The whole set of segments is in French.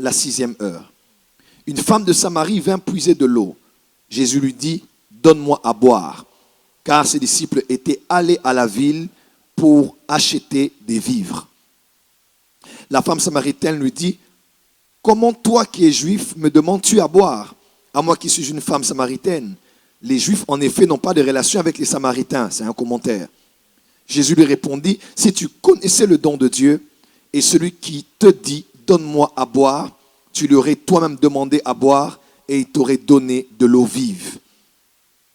la 6e heure. Une femme de Samarie vint puiser de l'eau. Jésus lui dit, donne-moi à boire, car ses disciples étaient allés à la ville pour acheter des vivres. La femme samaritaine lui dit, comment toi qui es juif me demandes-tu à boire, à moi qui suis une femme samaritaine? Les Juifs, en effet, n'ont pas de relation avec les Samaritains. C'est un commentaire. Jésus lui répondit, si tu connaissais le don de Dieu et celui qui te dit, donne-moi à boire, tu lui aurais toi-même demandé à boire et il t'aurait donné de l'eau vive.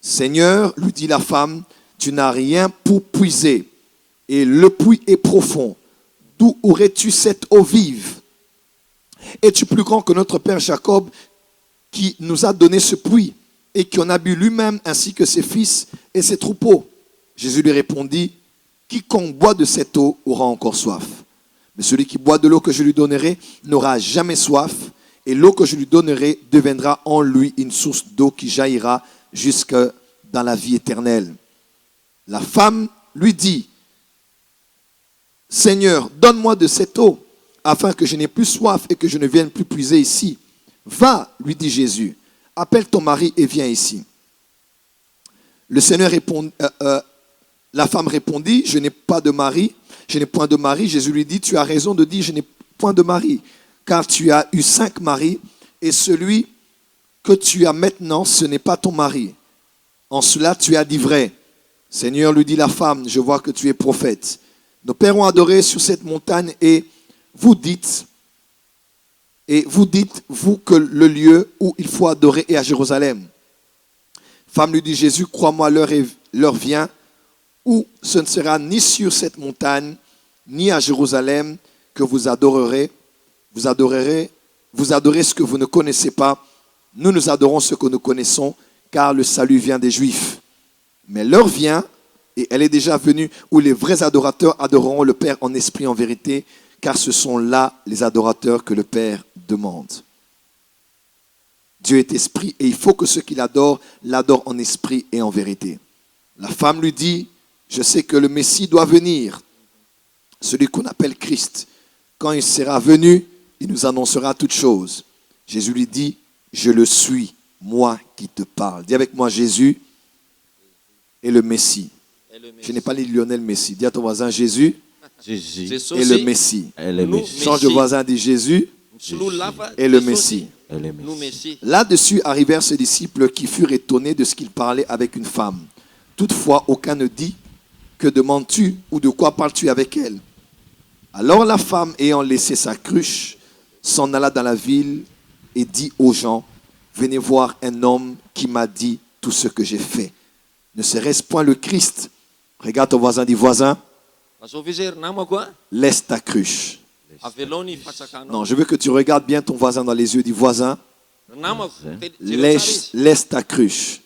Seigneur, lui dit la femme, tu n'as rien pour puiser et le puits est profond. D'où aurais-tu cette eau vive? Es-tu plus grand que notre père Jacob qui nous a donné ce puits et qui en a bu lui-même ainsi que ses fils et ses troupeaux? Jésus lui répondit, quiconque boit de cette eau aura encore soif. Mais celui qui boit de l'eau que je lui donnerai n'aura jamais soif, et l'eau que je lui donnerai deviendra en lui une source d'eau qui jaillira jusque dans la vie éternelle. La femme lui dit, Seigneur, donne-moi de cette eau, afin que je n'ai plus soif et que je ne vienne plus puiser ici. Va, lui dit Jésus, appelle ton mari et viens ici. Le Seigneur la femme répondit, je n'ai pas de mari, je n'ai point de mari. Jésus lui dit, tu as raison de dire, je n'ai point de mari, car tu as eu 5 maris, et celui que tu as maintenant, ce n'est pas ton mari. En cela, tu as dit vrai. Seigneur, lui dit la femme, je vois que tu es prophète. Nos pères ont adoré sur cette montagne, et vous dites, vous, que le lieu où il faut adorer est à Jérusalem. Femme, lui dit Jésus, crois-moi, l'heure vient où ce ne sera ni sur cette montagne, ni à Jérusalem que vous adorez ce que vous ne connaissez pas. Nous adorons ce que nous connaissons, car le salut vient des Juifs. Mais l'heure vient, et elle est déjà venue, où les vrais adorateurs adoreront le Père en esprit et en vérité, car ce sont là les adorateurs que le Père demande. Dieu est esprit, et il faut que ceux qui l'adorent en esprit et en vérité. La femme lui dit, je sais que le Messie doit venir, celui qu'on appelle Christ. Quand il sera venu, il nous annoncera toutes choses. Jésus lui dit, je le suis, moi qui te parle. Dis avec moi, Jésus est le Messie. Je n'ai pas dit Lionel Messi. Dis à ton voisin, Jésus est le Messie. Change de voisin, dit Jésus est le Messie. Là-dessus arrivèrent ses disciples qui furent étonnés de ce qu'il parlait avec une femme. Toutefois, aucun ne dit, que demandes-tu ou de quoi parles-tu avec elle? Alors la femme, ayant laissé sa cruche, s'en alla dans la ville et dit aux gens, venez voir un homme qui m'a dit tout ce que j'ai fait. Ne serait-ce point le Christ? Regarde ton voisin, dis voisin, laisse ta cruche. Non, je veux que tu regardes bien ton voisin dans les yeux, dis voisin, laisse ta cruche.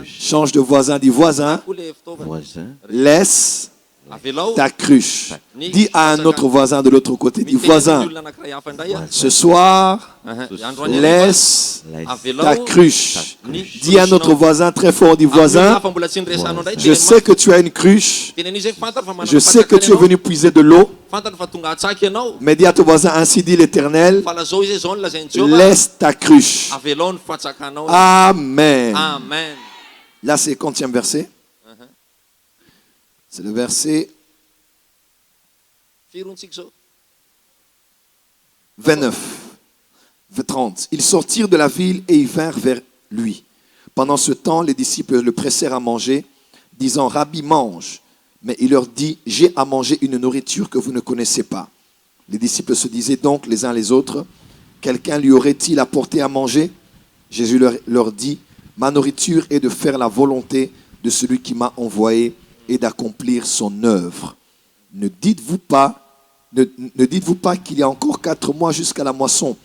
Change de voisin, dis voisin, laisse ta cruche. Dis à un autre voisin de l'autre côté, dis voisin, ce soir, laisse ta cruche. Dis à notre voisin très fort, dis voisin, je sais que tu as une cruche, je sais que tu es venu puiser de l'eau, mais dis à ton voisin, ainsi dit l'Éternel, laisse ta cruche. Amen. Là, c'est combien de verset? C'est le verset 29, 30. Ils sortirent de la ville et ils vinrent vers lui. Pendant ce temps, les disciples le pressèrent à manger, disant, Rabbi, mange. Mais il leur dit, j'ai à manger une nourriture que vous ne connaissez pas. Les disciples se disaient donc les uns les autres, quelqu'un lui aurait-il apporté à manger? Jésus leur dit, ma nourriture est de faire la volonté de celui qui m'a envoyé et d'accomplir son œuvre. Ne dites-vous pas qu'il y a encore 4 mois jusqu'à la moisson?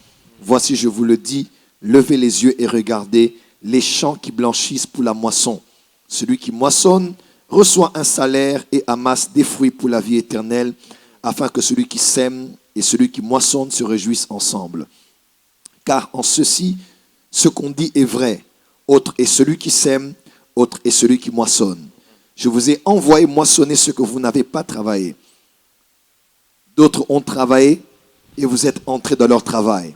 Voici, je vous le dis, levez les yeux et regardez les champs qui blanchissent pour la moisson. Celui qui moissonne reçoit un salaire et amasse des fruits pour la vie éternelle, afin que celui qui sème et celui qui moissonne se réjouissent ensemble. Car en ceci, ce qu'on dit est vrai. Autre est celui qui sème, autre est celui qui moissonne. Je vous ai envoyé moissonner ce que vous n'avez pas travaillé. D'autres ont travaillé et vous êtes entrés dans leur travail.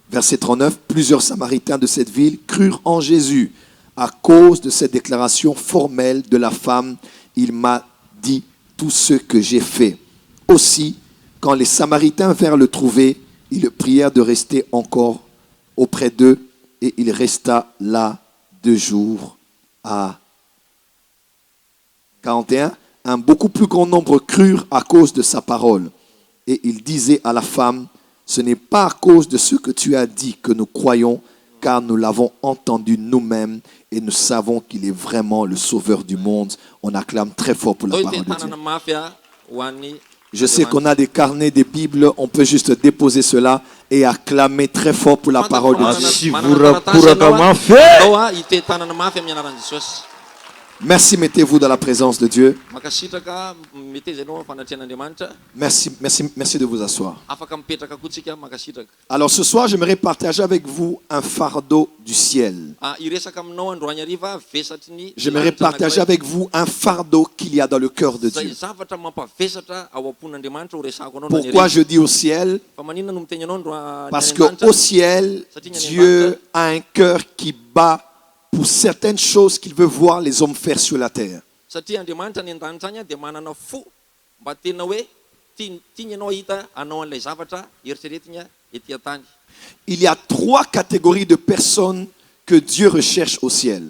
Verset 39, plusieurs Samaritains de cette ville crurent en Jésus à cause de cette déclaration formelle de la femme. Il m'a dit tout ce que j'ai fait. Aussi, quand les Samaritains vinrent le trouver, ils le prièrent de rester encore auprès d'eux et il resta là 2 jours à 41. Un beaucoup plus grand nombre crurent à cause de sa parole. Et il disait à la femme, ce n'est pas à cause de ce que tu as dit que nous croyons, car nous l'avons entendu nous-mêmes et nous savons qu'il est vraiment le sauveur du monde. On acclame très fort pour la parole de Dieu. Je sais qu'on a des carnets, des Bibles, on peut juste déposer cela et acclamer très fort pour la parole de Dieu. Merci, mettez-vous dans la présence de Dieu. Merci de vous asseoir. Alors ce soir, j'aimerais partager avec vous un fardeau du ciel. J'aimerais partager avec vous un fardeau qu'il y a dans le cœur de Dieu. Pourquoi je dis au ciel? Parce qu'au ciel, Dieu a un cœur qui bat pour certaines choses qu'il veut voir les hommes faire sur la terre. Il y a 3 catégories de personnes que Dieu recherche au ciel.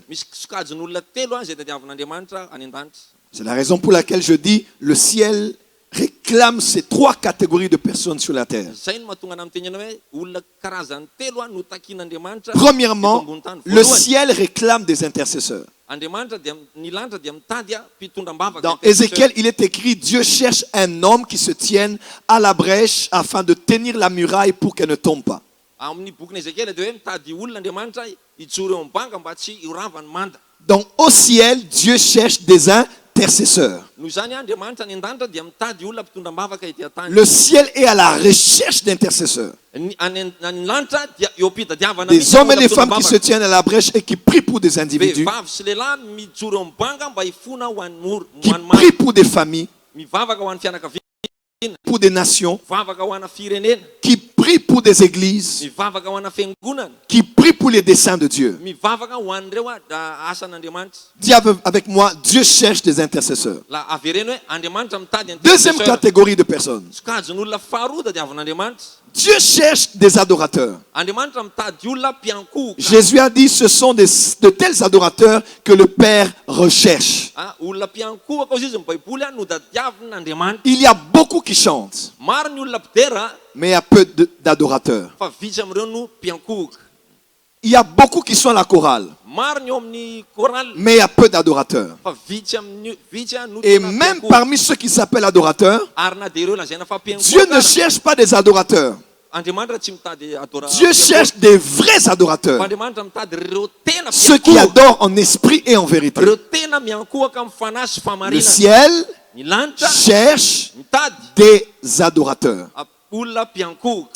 C'est la raison pour laquelle je dis le ciel réclame ces 3 catégories de personnes sur la terre. Premièrement, le ciel réclame des intercesseurs. Dans Ézéchiel, il est écrit, Dieu cherche un homme qui se tienne à la brèche afin de tenir la muraille pour qu'elle ne tombe pas. Donc au ciel, Dieu cherche des intercesseurs. Le ciel est à la recherche d'intercesseurs. Des hommes et des femmes qui se tiennent à la brèche et qui prient pour des individus, qui prient pour des familles, pour des nations, qui prient pour des églises, qui prient pour les desseins de Dieu. Dis avec moi, Dieu cherche des intercesseurs. Deuxième catégorie de personnes. Dieu cherche des adorateurs. Jésus a dit, ce sont de tels adorateurs que le Père recherche. Il y a beaucoup qui chantent, mais il y a peu d'adorateurs. Il y a beaucoup qui sont à la chorale, mais il y a peu d'adorateurs. Et même parmi ceux qui s'appellent adorateurs, Dieu ne cherche pas des adorateurs. Dieu cherche des vrais adorateurs. Ceux qui adorent en esprit et en vérité. Le ciel cherche des adorateurs.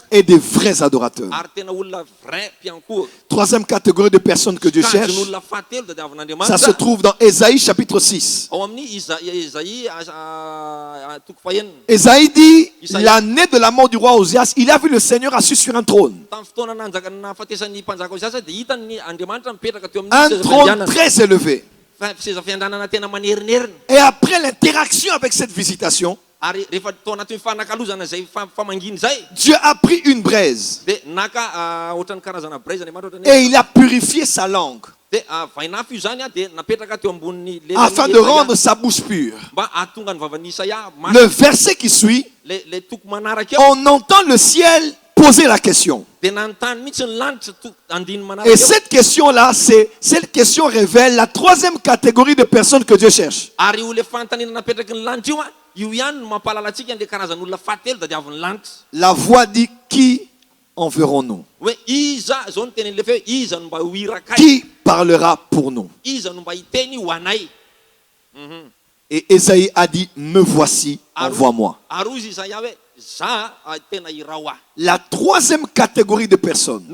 Et des vrais adorateurs. Troisième catégorie de personnes que Dieu cherche, ça se trouve dans Ésaïe chapitre 6. Ésaïe dit, l'année de la mort du roi Osias, il a vu le Seigneur assis sur un trône. Un trône très élevé. Et après l'interaction avec cette visitation, Dieu a pris une braise et il a purifié sa langue afin de rendre sa bouche pure. Le verset qui suit, on entend le ciel poser la question. Et cette question-là, cette question révèle la troisième catégorie de personnes que Dieu cherche. La voix dit, qui enverrons-nous? Qui parlera pour nous? Et Ésaïe a dit, me voici, envoie-moi. La troisième catégorie de personnes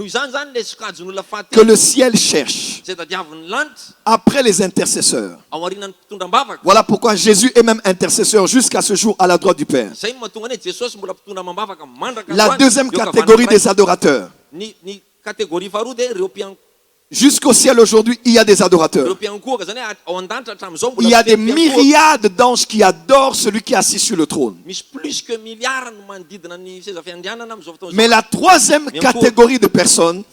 que le ciel cherche après les intercesseurs. Voilà pourquoi Jésus est même intercesseur jusqu'à ce jour à la droite du Père. La deuxième catégorie des adorateurs. Jusqu'au ciel aujourd'hui, il y a des adorateurs. Il y a des myriades d'anges qui adorent celui qui est assis sur le trône. Mais la troisième catégorie de personnes,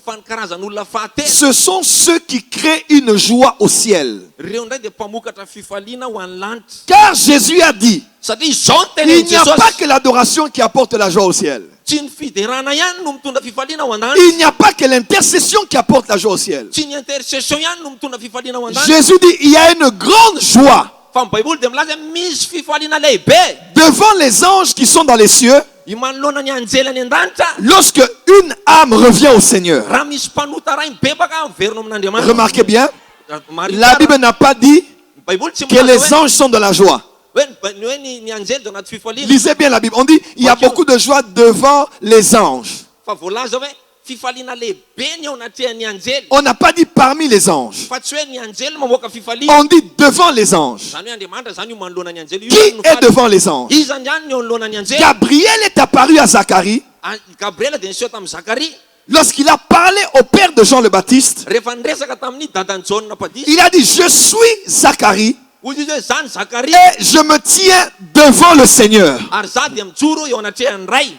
ce sont ceux qui créent une joie au ciel. Car Jésus a dit, il n'y a pas que l'adoration qui apporte la joie au ciel. Il n'y a pas que l'intercession qui apporte la joie au ciel. Jésus dit, il y a une grande joie devant les anges qui sont dans les cieux lorsque une âme revient au Seigneur. Remarquez bien, la Bible n'a pas dit que les anges sont dans la joie. Lisez bien la Bible. On dit il y a beaucoup de joie devant les anges. On n'a pas dit parmi les anges. On dit devant les anges. Qui est devant les anges? Gabriel est apparu à Zacharie. Lorsqu'il a parlé au père de Jean le Baptiste, il a dit, je suis Zacharie. Et je me tiens devant le Seigneur.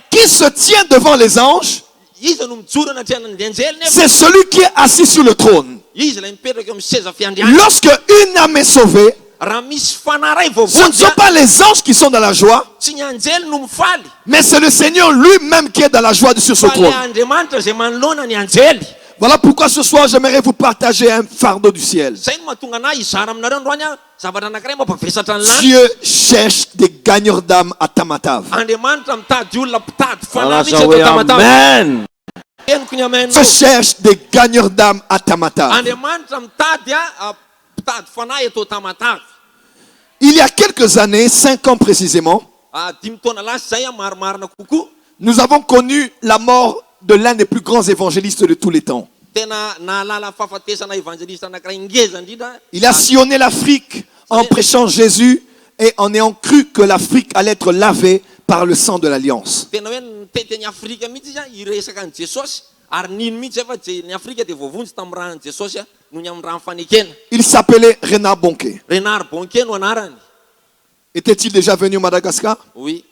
Qui se tient devant les anges? C'est celui qui est assis sur le trône. Lorsque une âme est sauvée, ce ne sont pas les anges qui sont dans la joie, mais c'est le Seigneur lui-même qui est dans la joie sur ce trône. Voilà pourquoi ce soir j'aimerais vous partager un fardeau du ciel. Dieu cherche des gagneurs d'âme à Tamatave. Amen. Dieu cherche des gagneurs d'âme à Tamatave. Il y a quelques années, 5 ans précisément, nous avons connu la mort de l'un des plus grands évangélistes de tous les temps. Il a sillonné l'Afrique en prêchant Jésus et en ayant cru que l'Afrique allait être lavée par le sang de l'Alliance. Il s'appelait Renard Bonke. Était-il déjà venu au Madagascar? Oui.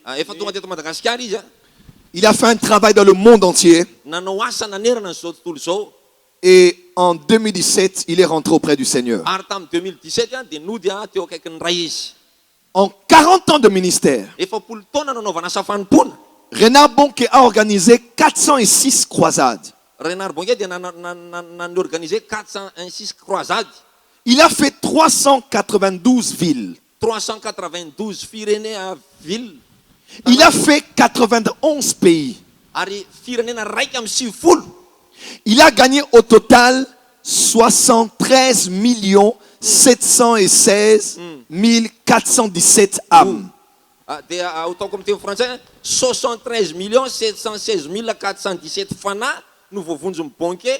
Il a fait un travail dans le monde entier. Et en 2017, il est rentré auprès du Seigneur. En 40 ans de ministère, Renard Bonke a organisé 406 croisades. Il a fait 392 villes. 392 villes. Il a fait 91 pays. Il a gagné au total 73 716 417 âmes. Autant comme en français, 73 716 417 fana, nous vous nous ponquer,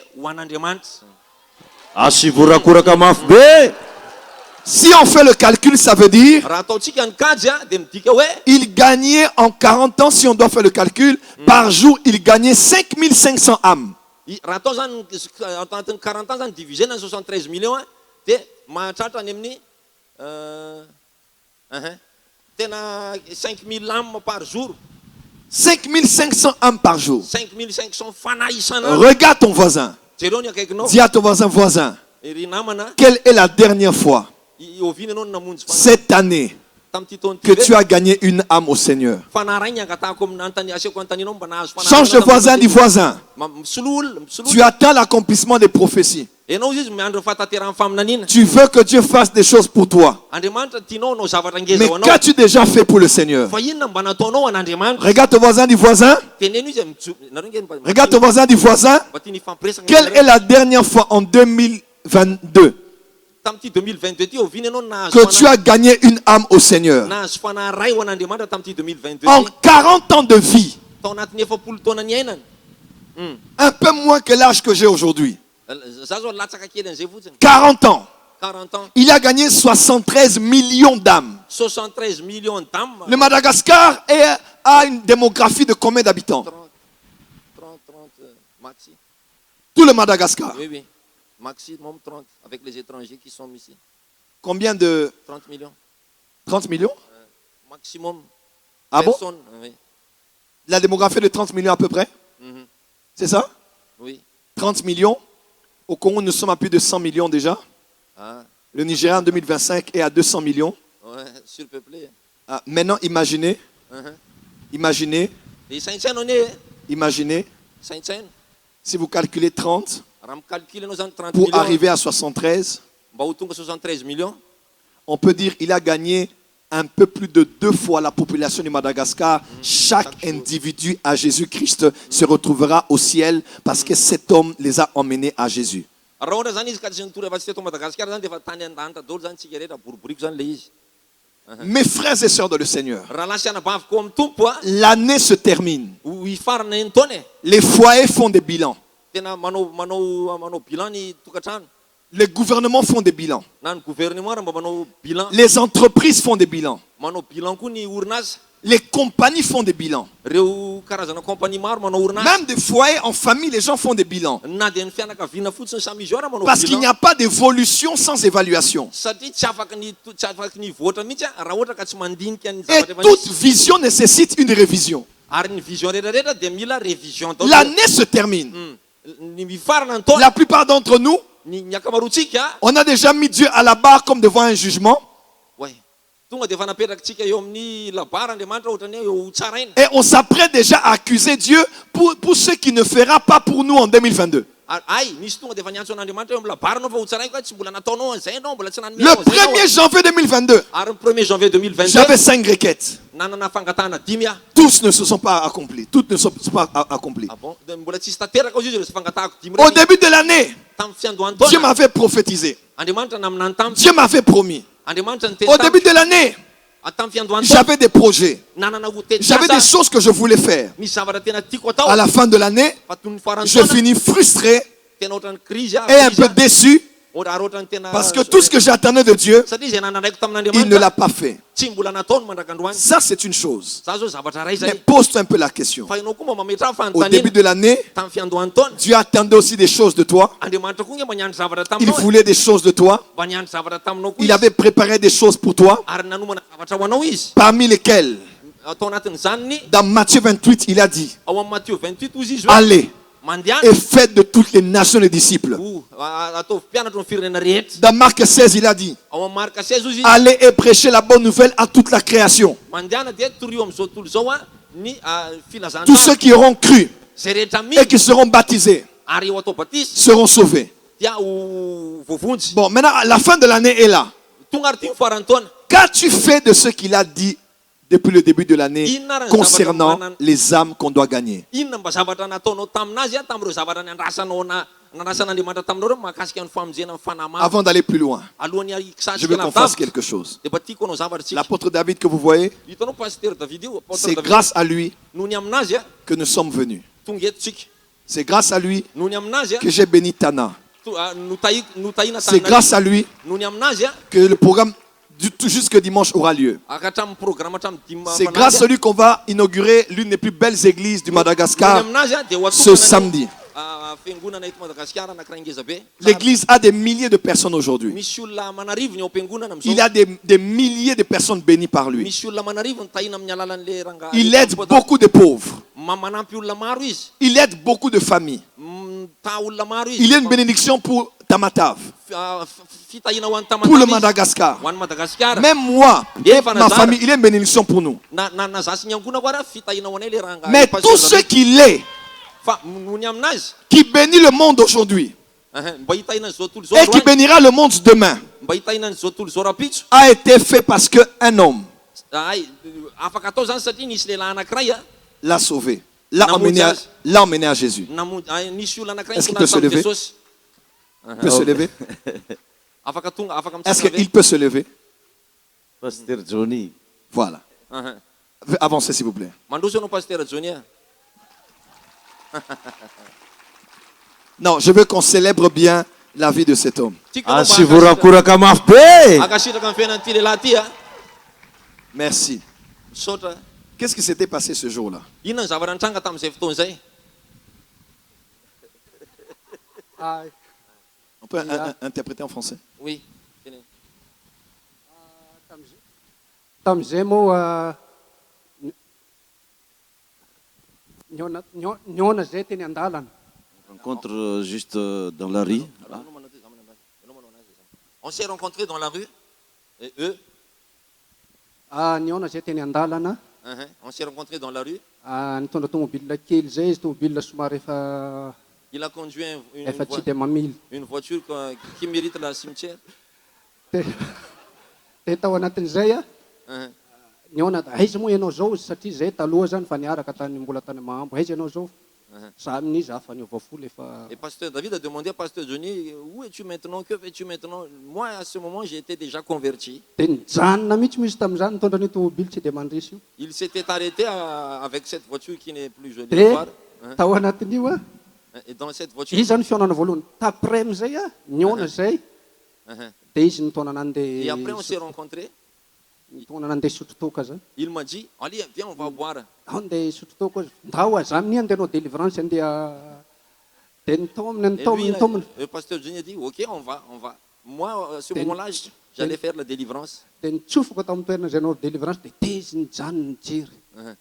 Si on fait le calcul, ça veut dire il gagnait en 40 ans, si on doit faire le calcul, par jour, il gagnait 5500 âmes. 40 ans divisé dans 73 millions, c'est 5000 âmes par jour. 5500 âmes par jour. 5500 fana. Regarde ton voisin. Dis à ton voisin, quelle est la dernière fois cette année que tu as gagné une âme au Seigneur? Change de voisin, dis voisin. Tu attends l'accomplissement des prophéties. Tu veux que Dieu fasse des choses pour toi. Mais qu'as-tu déjà fait pour le Seigneur? Regarde ton voisin, dis voisin. Regarde ton voisin, dis voisin. Quelle est la dernière fois en 2022 tamin'ity 2022 ty ovina ianao nahazo que tu as gagné une âme au Seigneur. nahazo fanahy ray ho an'Andriamanitra tamin'ity 2022 En 40 ans de vie, tao anatin'ny 70 taona ny ainany. un peu moins que l'âge que j'ai aujourd'hui. Za zao latsaka kely an'izay fotsiny. 40 ans. 40 ans, Il a gagné 73 millions d'âmes. 73 millions d'âmes. Le Madagascar a une démographie de combien d'habitants? 30, maxi. Tout le Madagascar. Oui, maximum 30 avec les étrangers qui sont ici. Combien de... 30 millions. 30 millions? Maximum. Ah bon? Personnes, oui. La démographie de 30 millions à peu près? Mhm. C'est ça? Oui. 30 millions. Au Congo, nous sommes à plus de 100 millions déjà. Ah, Le Nigeria en 2025 est à 200 millions. ouais, surpeuplé. Ah, maintenant, imaginez, Mhm. imaginez, Et saint-sain, on est. imaginez, Saint-sain. si vous calculez 30 Ram calcule nos 30 pour millions. arriver à 73, Mba ho tonga 73 millions. on peut dire qu'il a gagné un peu plus de 2 fois la population du Madagascar. Chaque individu à Jésus-Christ se retrouvera au ciel parce que cet homme les a emmenés à Jésus. Raha ohatra zany izy ka tsy nitory afa tsy teto Madagasikara zany dia efa tany an-danitra daholo zany tsika rehetra boriboriko zany le izy. Mes frères et sœurs dans le Seigneur, Raha lasy anabaviko amin'ny tompo a, l'année se termine. ho hifarana ny taona e. Les foyers font des bilans. Tena manao bilan ny tokantrano. Les gouvernements font des bilans. Na ny gouvernement raha mba manao bilan. Les entreprises font des bilans. Manao bilan koa ny orinasa. Les compagnies font des bilans. Reo karazana compagnie maro manao orinasa. Même des foyers en famille, les gens font des bilans. Na dia ny fianakaviana fotsiny samy izy ao raha manao Parce qu'il n'y bilan. a pas d'évolution sans évaluation. Satria tsy afaky ny voatra mihitsy a, raha ohatra ka tsy mandinika ny Et zavatra efa toute nisy. vision nécessite une révision. Ary ny vision rehetrarehetra dia mila révision daholo. L'année se termine. Ny mifarana ny taona. La plupart d'entre nous, Ny akamaroantsika, on a déjà mis Dieu à la barre comme devant un jugement. ouais, tonga dia efa napetrakantsika eo amin'ny labara Andriamanitra ohatrany hoe eo tsaraina. Et on s'apprête déjà à accuser Dieu pour ce qu'il ne fera pas pour nous en 2022. Ay, nisy tonga dia efa niantso an'Andriamanitra eo amin'ny labaranao fa ho tsaraiko ka tsy mbola nataonao an'izay ianao, mbola tsy nanome Le 1er janvier 2022, Ary ny 1er janvier 2022, j'avais 5 requêtes. nanana fangatahana 10 a. Tous ne se sont pas accomplis. Toutes ne sont pas accomplies. Ah bon, dia mbola tsisy tanteraka izy izy fangatahako 10 Au reny. début de l'année, Tamin'ny fiandohan'ny Dieu taona, m'avait prophétisé. Andriamanitra naminany tamiko. Dieu m'avait promis. Andriamanitra niteny Au début tamiko. de l'année, Tamin'ny fiandohan'ny taona, j'avais des projets. nanana hotely J'avais des sasa, choses que je voulais faire. misy zavatra tena tiako atao. À la fin de l'année, Fa toy ny faran'ny je taona, finis frustré tena ohatran'ny crise et un peu déçu Ary ohatran'ny tena parce que tout ce que j'attendais de Dieu, satria izay nanandraiko il ne tamin'Andriamanitra l'a pas fait. tsy mbola nataony mandrakandroany. Ça, c'est une chose. Za zao zavatra ray Mais zay. pose-toi un peu la question. Fa ianao koa mba mametra Au début fanontaniana de l'année, tamin'ny fiandohan'ny taona. Dieu attendait aussi des choses de toi. Andriamanitra koa mba niandry zavatra Il taminao. voulait des choses de toi. Mba niandry zavatra taminao koa Il izy. avait préparé des choses pour toi. Ary nanomana zavatra ho anao izy. Parmi lesquelles, Atao anatin'izany ny dans Matthieu 28, il a dit, ao amin'ny Matthieu 28 ozy izy hoe allez mandehana et faites de toutes les nations les disciples. ataovy mpianatra ny firenena rehetra. Dans Marc 16, il a dit, Ao amin'ny Marka 16 ozy izy allez et prêchez la bonne nouvelle à toute la création. mandehana dia torio amin'izao tontolo izao a ny filazana Tous ceux qui auront cru zay rehetra et miny qui seront baptisés ary eo atao batisy seront sauvés. dia ho voavonjy. Bon, maintenant, la fin de l'année est là. Tonga ary ty mifarany taona. Qu'as-tu fait de ce qu'il a dit depuis le début de l'année concernant les âmes qu'on doit gagner? Inona mba zavatra nataonao taminazy a tamin'ireo zavatra nandrasanao narasan'Andriamanitra taminareo mahakasika ny famonjena ny fanahy maro. Avant d'aller plus loin, Alohan'ny je ikisasika veux qu'on fasse navavika quelque chose. dia mba tiako anao zavatra tsika. L'apôtre David que vous voyez, Hitanao pasteur David io, apôtre c'est David. grâce à lui Noho ny aminazy a que nous sommes venus. tonga eto tsika. C'est grâce à lui Noho ny aminazy a que j'ai béni Tana. notahina C'est grâce à lui noho ny aminazy a que le programme jusque dimanche aura lieu. akatramin'ny programme hatramin'ny dimy C'est grâce à lui qu'on va inaugurer l'une des plus belles églises du Madagascar ce samedi. fiangonana eto Madagasikara anankiray ngeza be. L'église a des milliers de personnes aujourd'hui. Misy olona manarivony ao am-piangonana Il am'izao. a des milliers de personnes bénies par lui. Misy olona manarivony tahina amin'ny alalan'le ranga. Il aide beaucoup de pauvres. Manampy olona maro izy. Il aide beaucoup de familles. Ta olona maro izy. Il est une bénédiction pour Tamatave, Fitahina ho an'ny pour le Tamatave izy. Madagascar. Ho an'ny Madagasikara. Même moi, ma famille, il est une bénédiction pour nous. Na zasy ny ankohana koa raha fitahina ho anay le ranga. Mais tout ce qu'il est, Fa noho ny aminazy. qui bénit le monde aujourd'hui Mba hitahina an'izao tontolo izao et qui androany. bénira le monde demain, Mba hitahina an'izao tontolo izao rapitso. a été fait parce qu'un homme Ay, afaka atao zany satria nisy lehilahy anankiray a. l'a sauvé, l'a emmené à Jésus. Nisy olona anankiray Est-ce qu'il nitondra peut se tamin'i lever? Jesosy. Il peut se lever. Est-ce qu'il peut se lever? Pasteur Johnny. Voilà. Avancez s'il vous plaît. Mandroso no pasteur Johnny. Non, je veux qu'on célèbre bien la vie de cet homme. Asivurakura kamafbe. Akashira kan fena tile latia. Merci. Sota. Qu'est-ce qui s'était passé ce jour-là? Ina ny zava-nitranga tamin'izay fotoana izay. On peut interpréter en français? Oui. Tamin'izay moa niona zay teny an-dalana. Rencontre juste dans la rue. On s'est rencontrés dans la rue. Et eux, Niona zay teny an-dalana. on s'est rencontrés dans la rue. Nitondra tomobile kely zay izy tomobile somary Il a conduit efa tsy dia mamily. une voiture qui mérite la cimetière. Dia tao anatin'izay niona aiza moa ianao zao satria zay taloha zany fa niaraka mbola tany Mahambo. Aiza ianao zao? Za amin'izy afa niova folo efa. Et pasteur David a demandé à pasteur Johnny, où es-tu maintenant? Que fais-tu maintenant? Moi, à ce moment, j'étais déjà converti. Dia nijanona mihitsy misy tamin'izany nitondra ny tomobile tsy dia mandresy io. Il s'était arrêté avec cette voiture qui n'est plus jolie à Dia voir. tao anatin'io Et dans cette voiture, izy zany fihaonana voalohany taprès amizay niona zay dia izy nitona et après on nandeha s'est rencontrés. nitona nandeha sotro toka zany. Il m'a dit, allez, viens, on va boire. Andeha sotro toka ndao za amin'ny andeha anao délivrance andeha dia nitomina Et lui, nitomina. le pasteur Johnny a dit, ok, on va. Moi, à ce moment-là, j'allais faire la délivrance. Dia nitsofoko tao amin'ny toerana zay anao délivrance dia tezy nijanona nijery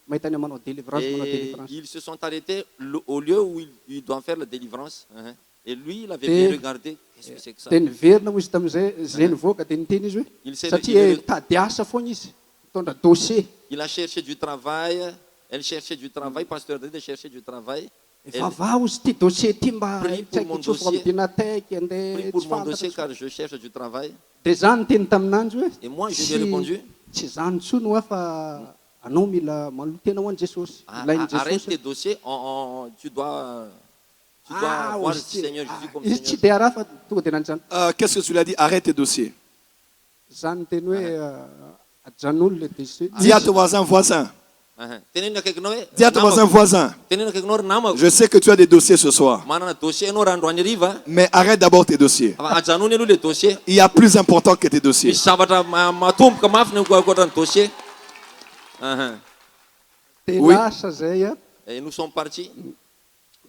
mahita ny manao délivrance manao Et délivrance. ils se sont arrêtés au lieu où ils doivent faire la délivrance. Et lui, il avait bien regardé. Qu'est-ce que c'est que ça? Dia niverina moa izy tamin'izay zay nivoaka dia niteny izy Il hoe s'est- satria il- tady asa foana izy mitondra dossier. Il a cherché du travail. Elle cherchait du travail. Pasteur David cherchait du travail. Elle Vavao izy ty dossier ty mba Prie pour tsaiky mon itsofoko dossier. amin'ny dinateky prie andeha pour tsy mon dossier fantatra. car je cherche du travail. Dia zany teny taminanjy hoe Et moi, je lui ai répondu, tsy zany tsono hoe fa anao mila manohy tena ho an'i Jesosy. Ilain'i arrête tes Jesosy. dossiers. Tu dois voir le Seigneur Jésus comme izy tsy Seigneur. dia raha fa tonga dia nanjany. Qu'est-ce que tu lui as dit? Arrête tes dossiers. Zany teny hoe ajan'olo le dossier. Dis à ton voisin. Tenena akaikinao hoe, Dis à ton namako. voisin. Tenena akaikinao ry namako. Je sais que tu as des dossiers ce soir. Manana dossier ianao raha androany hariva. Mais arrête d'abord tes dossiers. Fa ajanony aloha le dossier. Il y a plus important que tes dossiers. Misy zavatra matomboka mafy ny ankoatrany dossier. Dia Oui. lasa zay Et nous sommes partis.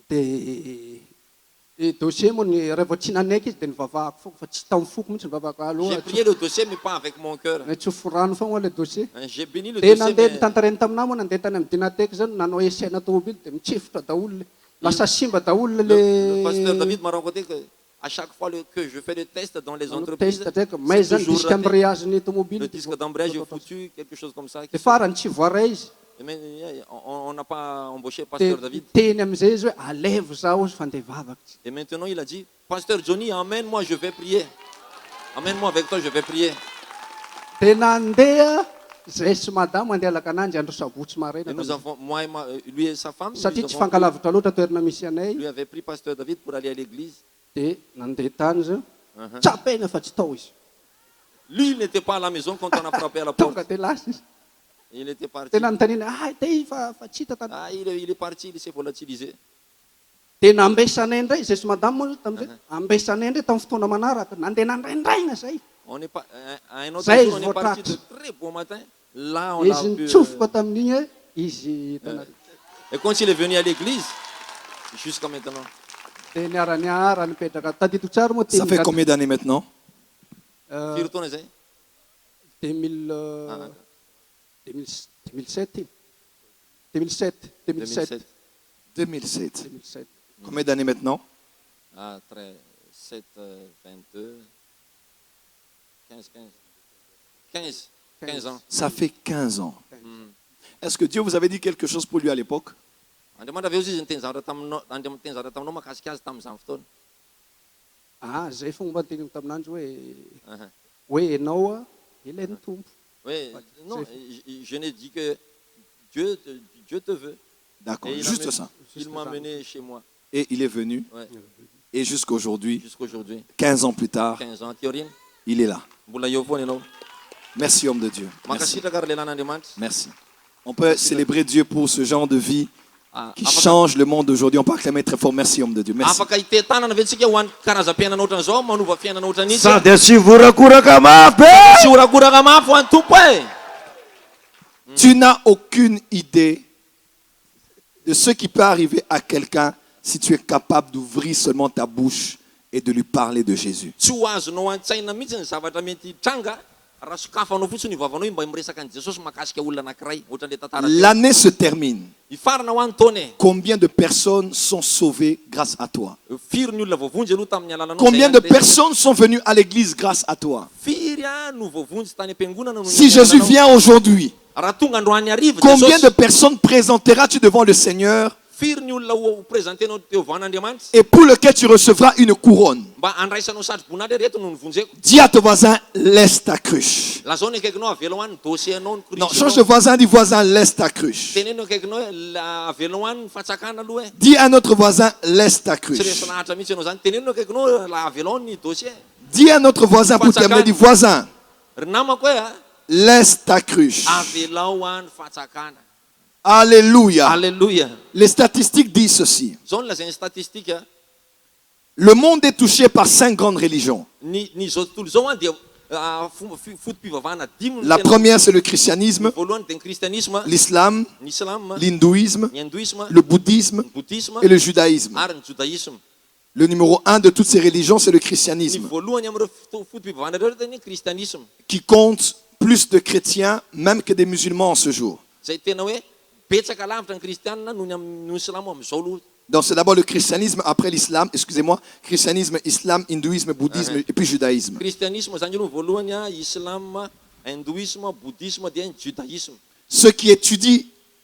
dia dossier moa ny rehefa tsy nanaiky izy dia nivavahako foako fa tsy tao foko mihitsy nivavahako J'ai aloha. prié le dossier, mais pas avec mon cœur. Nitsofo rano foana le dossier. J'ai béni le Dia dossier. nandeha Mais nitantareny taminah moa nandeha tany amin'ny dinateky zany nanao esena tomobily dia mitsefotra daholo lasa simba daholo le pasteur David le m'a raconté que à chaque fois que je fais des tests dans les manao entreprises, test ndraiky may c'est zany toujours disque raté. embrayage ny Le tomobily. disque d'embrayage est foutu, quelque chose comme ça. Dia farany tsy voaray izy. Mais on n'a pas embauché pasteur Dia David. teny amizay izy hoe alevo zaho fa andeha vavaky. Et maintenant il a dit, pasteur Johnny, emmène-moi, je vais prier. Emmène-moi avec toi, je vais prier. Dia nandeha zay sy madamo andeha alaka ananjy andro sabotsy Et maraina. nous avons, lui et sa femme, Satria nous tsy avons fankalavitra loatra toerana misy anay. lui avait pris pasteur David pour aller à l'église. Dia nandeha tany zao tsapaina fa tsy tao izy. Lui, il n'était pas à la maison quand on a frappé à la porte. Tonga dia lasa izy. Il était parti. Dia nanontaniana ty fa tsy hita tany. Il est parti, il s'est volatilisé. Dia nambesanay indray zay sy madamo moa tamin'izay ambesanay indray tamin'ny fotoana manaraka nandeha nandraindraina zay. On est pas, à un autre Ça, jour, ils on est parti de votent. très beau matin. Là, on a Izy pu, nitsofoko tamin'igny izy et quand il est venu à l'église, jusqu'à maintenant, dia niara nipetraka tadito tsara moa Ça fait combien d'années maintenant? il retourne, hein? 2007. 2007. 2007. Combien d'années maintenant? Ah, 7, 22, 15 ans. Ça fait 15 ans. Est-ce que Dieu vous avait dit quelque chose pour lui à l'époque? Andriamanitra aveo izy niteny zavatra taminao, Andriamanitra niteny zavatra taminao mahakasika azy tamin'izany fotoana. Zay fomba teniny taminandro hoe ianao ilain'ny tompo. Oui, non, je n'ai dit que Dieu te veut. D'accord, Et juste ça. Il m'a mené chez moi. Et il est venu. Ouais, Et jusqu'aujourd'hui, jusqu'aujourd'hui. 15 ans plus tard, 15 ans. Théorine, Il est là. Mbola eo foana ianao. Merci, homme de Dieu. Merci. Mankasitraka ary lehilahin'Andriamanitra. Merci. On peut célébrer Dieu pour ce genre de vie Ah, qui change le monde d'aujourd'hui. On peut acclamer très fort. Merci, homme de Dieu. Merci. Afaka itetanana ve tsika ho an'ny karazam-piainana ohatran'izao manova fiainana ohatran'itsy. Sady asivorakoraka mafy be. Tsy horakoraka mafy ho an'ny tompo e. Tu n'as aucune idée de ce qui peut arriver à quelqu'un si tu es capable d'ouvrir seulement ta bouche et de lui parler de Jésus. Tsy ho azonao an-tsaina mihitsy ny zavatra mety hitranga raha sokafanao fotsiny ny vavanao mba miresaka an'i Jesosy mahakasika olona anankiray ohatran'ilay tantara. L'année se termine. Hifarana ho an'ny taona e. Combien de personnes sont sauvées grâce à toi? Firy ny olona voavonjy aloha tamin'ny alalanao. Combien de personnes sont venues à l'église grâce à toi? Firy no voavonjy tany am-piangonana no Si Jésus vient aujourd'hui, raha tonga androany ariva combien de Jesosy, personnes présenteras-tu devant le Seigneur firy ny olona ho présentenao teo van'Andriamanitra et pour lequel tu recevras une couronne? mba andraisanao satroboninahitra reto no nivonjeko. Dis à ton voisin, laisse ta cruche. Lazao ny akaikinao avelo any dossier-nao ny Non, cruche-nao. change de voisin, dis voisin, laisse ta cruche. Teneno akaikinao avelo any ny fatsakana aloha e. Dis à notre voisin, laisse ta Tsy cruche. resanahatra mihitsy ianao zany. Teneno akaikinao la avelo any ny dossier. Dis à notre voisin pour terminer, dis voisin, Ry namako e a, laisse ta cruche. avelao any fatsakana. Alléluia. Alléluia. Les statistiques disent ceci. Zao ny lazainy statistika Le monde est touché par 5 grandes religions. ny zao tontolo zao a dia fotom-pivavahana dimy ny La tena- première, c'est le christianisme, voalohany dia ny kristianisme, l'islam, ny islam, l'hindouisme, ny hindouisme, le bouddhisme ny bouddhisme et le judaïsme. ary ny judaïsme. Le numéro 1 de toutes ces religions, c'est le Ny christianisme, voalohany amin'ireo fotom-pivavahana ireo dia ny kristianisme. qui compte plus de chrétiens même que des musulmans en ce jour. Zay tena hoe betsaka lavitra ny kristianina noho ny amin'ny silamo amin'izao aloha. Donc c'est d'abord le christianisme, après l'islam, excusez-moi, christianisme, islam, hindouisme, bouddhisme et puis judaïsme. Kristianisme zany aloha voalohany a, islam, hindouisme, bouddhisme dia ny judaïsme. Ceux qui étudient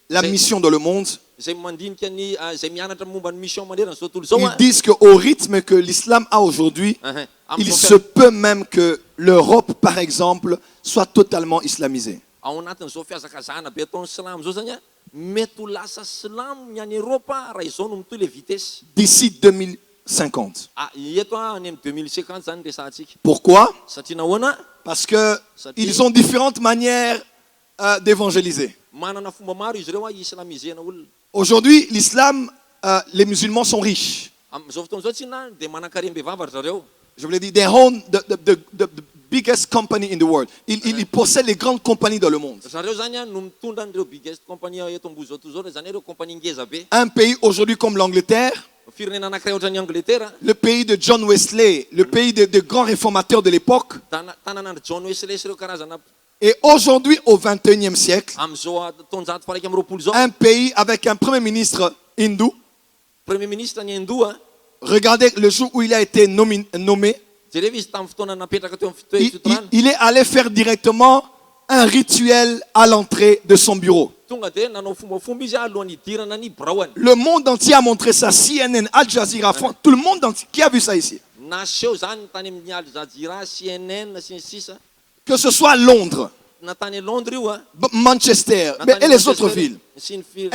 la mission dans le monde, Zay mandinika ny zay mianatra momba ny mission manerana zao tontolo zao ils a. disent qu'au rythme que l'islam a aujourd'hui, il Amin'izao se peut même que l'Europe, par exemple, soit totalement islamisée. ao anatin'izao fiazakazahana be ataon'ny silamo zao zany a, mety ho lasa silamo ny any Europa raha izao no mitohy le vitesse. D'ici 2050. Eto a any amin'ny 2050 zany resantsika. Pourquoi? Satria nahoana Parce qu'ils ont différentes manières d'évangéliser. manana fomba maro izy ireo a islamisena olona. Aujourd'hui, l'islam, les musulmans sont riches. Am'izao fotoana zao tsina dia manan-karem-behivavatra zareo. Je vous l'ai dit, they own the biggest company in the world. Ils possèdent les grandes compagnies dans le monde. Zareo zany a no mitondra an'ireo biggest compagnie eto ambozy zao toy zao zany ireo compagnie ngeza be. Un pays aujourd'hui comme l'Angleterre, Firenena anankiray ohatran'ny Angleterre, le pays de John Wesley, le pays de grands réformateurs de l'époque, tananandry John Wesley sy ireo karazana et aujourd'hui au 21e siècle, am'izao taonjato faraiky amin'ny roapolo zao. un pays avec un premier ministre hindou. Premier ministre ny Hindou a, Regardez le jour où il a été nommé, jereo izy tamin'ny fotoana napetraka teo amin'ny fitorana. il est allé faire directement un rituel à l'entrée de son bureau. Tonga dia nanao fombafomba izy alohan'ny hidirana ny braoany. Le monde entier a montré ça, CNN, Al Jazeera, tout le monde entier. Qui a vu ça ici? Naseho zany tany amin'ny Al Jazeera, CNN sy ny sisa. Que ce soit Londres, Na tany à Londres io a. Manchester Na mais, tany et les Manchester, autres villes. sy ny firy.